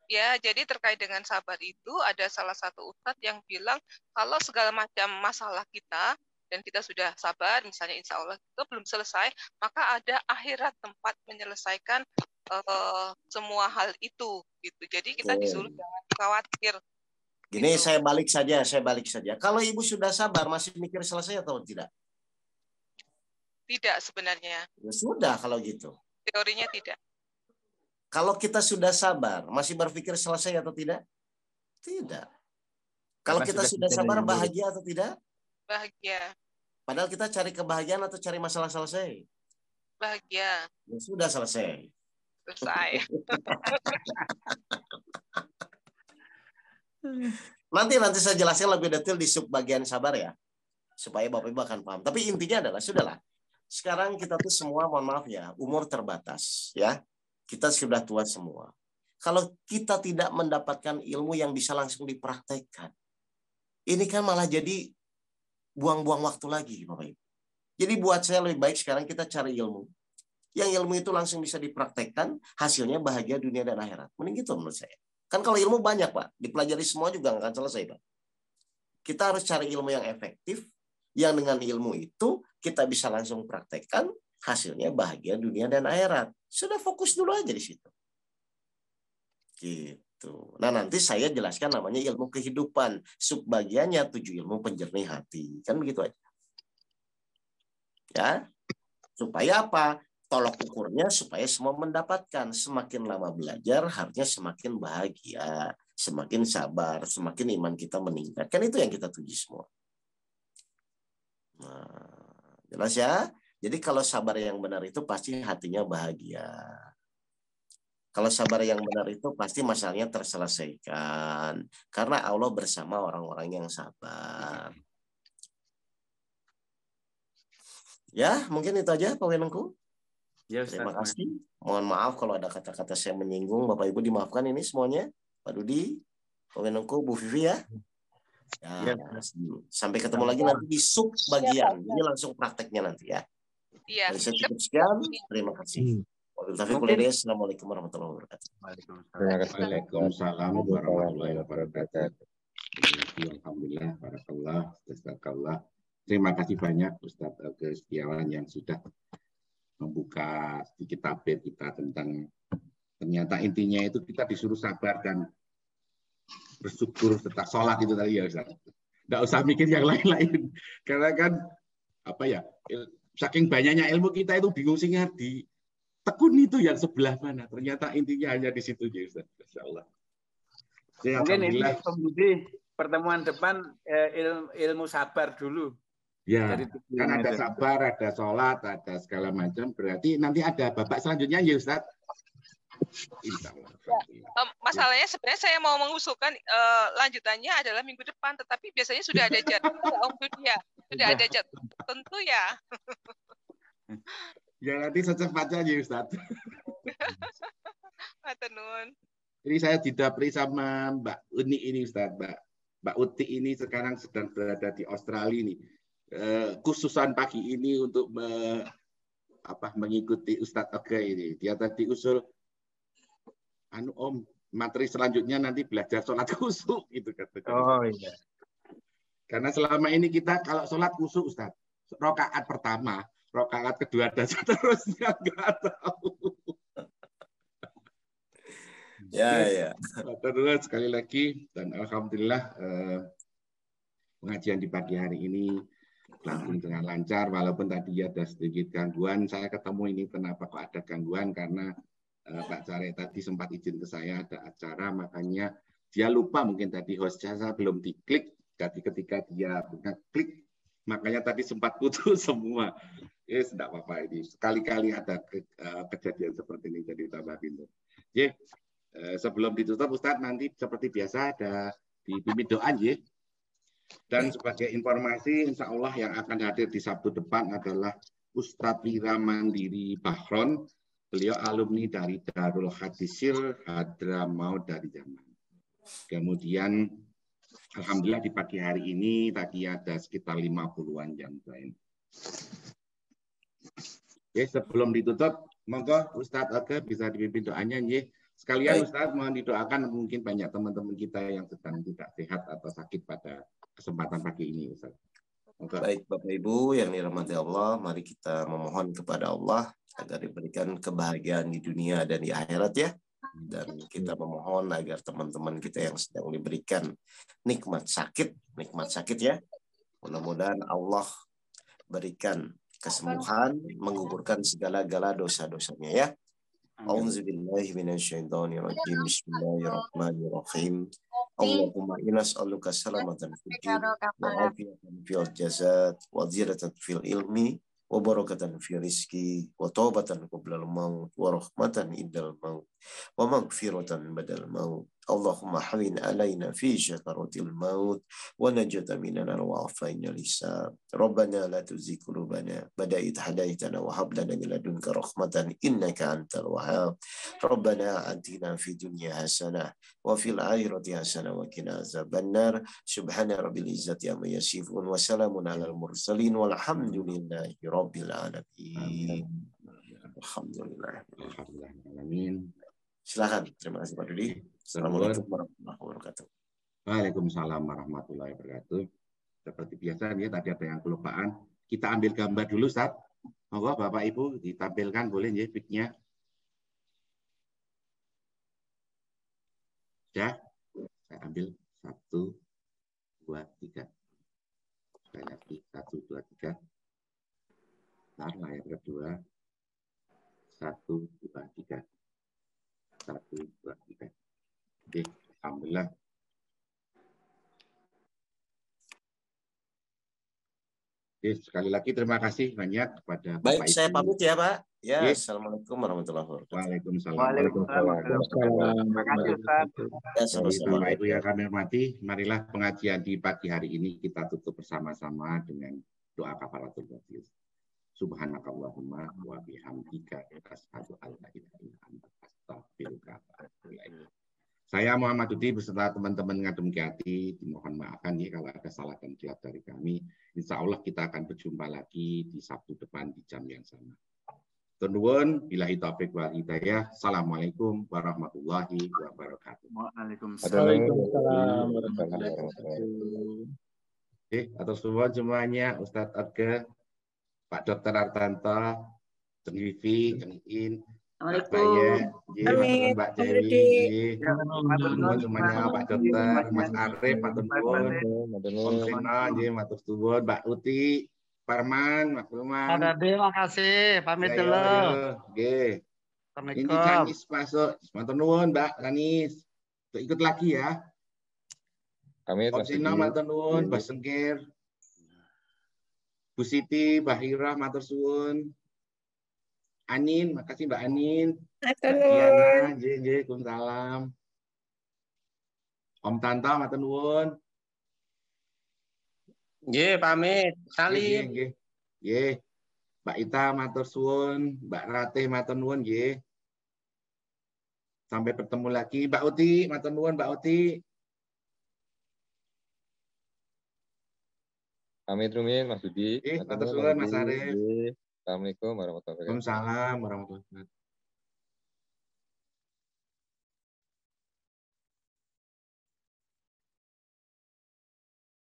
Ya, jadi terkait dengan sabar itu ada salah satu ustadz yang bilang kalau segala macam masalah kita dan kita sudah sabar, misalnya insya Allah itu belum selesai, maka ada akhirat tempat menyelesaikan semua hal itu. Gitu. Jadi kita disuruh jangan khawatir. Gini gitu. saya balik saja. Kalau ibu sudah sabar, masih mikir selesai atau tidak? Tidak sebenarnya. Ya sudah kalau gitu. Teorinya tidak. Kalau kita sudah sabar, masih berpikir selesai atau tidak? Tidak. Kalau kita sudah sabar, bahagia atau tidak? Bahagia. Padahal kita cari kebahagiaan atau cari masalah selesai? Bahagia. Ya sudah selesai. Selesai. Nanti saya jelaskan lebih detail di sub bagian sabar ya. Supaya Bapak Ibu akan paham. Tapi intinya adalah, sudahlah. Sekarang kita tuh semua, mohon maaf ya, umur terbatas ya. Kita sudah tua semua. Kalau kita tidak mendapatkan ilmu yang bisa langsung dipraktekkan, ini kan malah jadi buang-buang waktu lagi, Bapak Ibu. Jadi buat saya lebih baik sekarang kita cari ilmu. Yang ilmu itu langsung bisa dipraktekkan, hasilnya bahagia dunia dan akhirat. Mending gitu menurut saya. Kan kalau ilmu banyak, Pak. Dipelajari semua juga nggak akan selesai, Pak. Kita harus cari ilmu yang efektif, yang dengan ilmu itu kita bisa langsung praktekkan, hasilnya bahagia dunia dan akhirat. Sudah fokus dulu aja di situ. Gitu. Nah, nanti saya jelaskan namanya ilmu kehidupan. Subbagiannya 7 ilmu penjernih hati. Kan begitu aja. Ya. Supaya apa? Tolok ukurnya supaya semua mendapatkan. Semakin lama belajar, harusnya semakin bahagia, semakin sabar, semakin iman kita meningkat. Kan itu yang kita tuju semua. Nah, jelas ya? Jadi kalau sabar yang benar itu pasti hatinya bahagia. Kalau sabar yang benar itu pasti masalahnya terselesaikan. Karena Allah bersama orang-orang yang sabar. Ya, mungkin itu aja Pak Wenengku. Ya, terima kasih. Mohon maaf kalau ada kata-kata saya menyinggung. Bapak Ibu dimaafkan ini semuanya. Pak Dudi, Pak Wenengku, Bu Vivi ya. Ya, sampai ketemu lagi nanti di sub bagian. Ini langsung prakteknya nanti ya. Iya. Dari saya cukup sekian. Terima kasih. Assalamualaikum warahmatullahi wabarakatuh. Waalaikumsalam warahmatullahi wabarakatuh. Alhamdulillah, barakallah, jazakallah. Terima kasih banyak Ustadz Agus Setiawan yang sudah membuka sedikit tabir kita tentang ternyata intinya itu kita disuruh sabar dan bersyukur serta sholat itu tadi ya Ustaz. Nggak usah mikir yang lain-lain. Karena kan apa ya, saking banyaknya ilmu kita itu bingung sih di tekun itu yang sebelah mana. Ternyata intinya hanya di situ ya Ustaz. Masya Allah. Ya, mungkin ini Pembudi pertemuan depan ilmu sabar dulu. Ya, kan ada sabar, ada sholat, ada segala macam. Berarti nanti ada babak selanjutnya ya Ustaz. Masalahnya sebenarnya saya mau mengusulkan lanjutannya adalah minggu depan, tetapi biasanya sudah ada jadwal Om Dudia, sudah ada jadwal tentu ya. Ya nanti secepatnya ya Ustaz. Matenun. Ini saya didapri sama Mbak Uni ini Ustaz, Mbak Uti ini sekarang sedang berada di Australia nih. Khususan pagi ini untuk mengikuti Ustadz Oke ini. Dia tadi usul Om, materi selanjutnya nanti belajar sholat khusyuk gitu katanya. Oh iya. Karena selama ini kita kalau sholat khusyuk Ustaz, rakaat pertama, rakaat kedua dan seterusnya nggak tahu. Ya. Terus sekali lagi dan alhamdulillah pengajian di pagi hari ini langsung dengan lancar walaupun tadi ada sedikit gangguan. Saya ketemu ini kenapa kok ada gangguan karena Pak Care tadi sempat izin ke saya ada acara, makanya dia lupa mungkin tadi hostnya saya belum diklik. Jadi ketika dia klik, makanya tadi sempat putus semua. Tidak apa-apa ini. Sekali-kali ada kejadian seperti ini jadi tambah pintar. Sebelum ditutup Ustadz nanti seperti biasa ada dipimpin doa ya. Dan sebagai informasi, insya Allah yang akan hadir di Sabtu depan adalah Ustadz Wira Mandiri Bahron. Beliau alumni dari Darul Hadisir Hadramaut dari Yaman. Kemudian alhamdulillah di pagi hari ini tadi ada sekitar 50-an yang join. Oke, sebelum ditutup, monggo Ustadz Oke bisa dipimpin doanya nggih. Sekalian Ustadz mohon didoakan, mungkin banyak teman-teman kita yang sedang tidak sehat atau sakit pada kesempatan pagi ini Ustadz. Monggo. Baik Bapak Ibu yang dirahmati Allah, mari kita memohon kepada Allah agar diberikan kebahagiaan di dunia dan di akhirat ya. Dan kita memohon agar teman-teman kita yang sedang diberikan nikmat sakit ya. Mudah-mudahan Allah berikan kesembuhan, menggugurkan segala-gala dosa-dosanya ya. A'udzubillahi minasyaitonirrajim. Bismillahirrahmanirrahim. Allahumma inna nas'aluka salamatan fid din wa afiyatan fil jasad wa ziyadatan fil ilmi wa barakatan fil rizqi wa taubatan qabla al-maut wa rahmatan indal maut wa maghfiratan badal maut. Allahumma hawin alaina fi syakaratil maut wa najata minana wa afaina lisab. Rabbana la tuzigh qulubana ba'da idh hadaitana wa hab lana min ladunka rahmatan innaka antal wahhab. Rabbana atina fid dunya hasanah wa fil akhirati hasanah wa qina azabannar. Subhana rabbil izzati amma yasifun wa salamun alal mursalin walhamdulillahi rabbil alamin. Alhamdulillah. Amin. Silakan. Terima kasih Pak Dudi. Assalamualaikum warahmatullahi wabarakatuh. Waalaikumsalam warahmatullahi wabarakatuh. Seperti biasa ya, tadi ada yang kelupaan. Kita ambil gambar dulu, Ustaz. Monggo Bapak Ibu ditampilkan boleh ya pic-nya. Ya. Saya ambil 1, 2, 3. Sekali lagi 1, 2, 3. Ntar layar kedua. 1, 2, 3. 1, 2, 3. Oke, alhamdulillah. Oke, sekali lagi terima kasih banyak kepada Bapak Baik, saya pamit ya Pak. Ya, yes. Assalamualaikum warahmatullahi wabarakatuh. Waalaikumsalam. Terima kasih Ustaz. Bapak Ibu yang kami hormati, marilah pengajian di pagi hari ini kita tutup bersama-sama dengan doa kafaratul majlis. Subhanakallahumma wa bihamdika asyhadu an la ilaha illa anta astaghfiruka wa atubu ilaik. Saya Muhammad Dudi beserta teman-teman Ngadem Hati dimohon maafkan ya kalau ada salah dan khilaf dari kami. Insya Allah kita akan berjumpa lagi di Sabtu depan di jam yang sama. Nuwun, billahi taufiq wal hidayah. Assalamualaikum warahmatullahi wabarakatuh. Waalaikumsalam warahmatullahi wabarakatuh. Oke, atas semua semuanya Ustadz Adga, Pak Dr. Artanto, Ceng Vivi, Ceng Iin, Pak Baye, Mbak Dewi, Nuwun semuanya Pak Dokter, Mas Arif, Pak Nuwun, Om Sina, Matur Nuwun, Mbak Uti, Parman, Mas Firman. Terima kasih, pamit dulu. Oke. Ini Canis masuk, Matur Nuwun Mbak Canis. Ikut lagi ya. Om Sina, Matur Nuwun, Mbak Sengkir, Bu Siti, Mbak Hira, Matur Suwun. Anin, makasih Mbak Anin. Mbak Diana, Waalaikumsalam. Om Tanta, matur nuwun. Nggih, pamit. Salim. Nggih. Mbak Ita, matur suwun. Mbak Ratih, matur nuwun nggih. Sampai bertemu lagi. Mbak Uti, matur nuwun Mbak Uti. Pamit rumiyin Mas Dudi. Matur suwun Mas Arif. Assalamualaikum warahmatullahi wabarakatuh. Waalaikumsalam warahmatullahi wabarakatuh.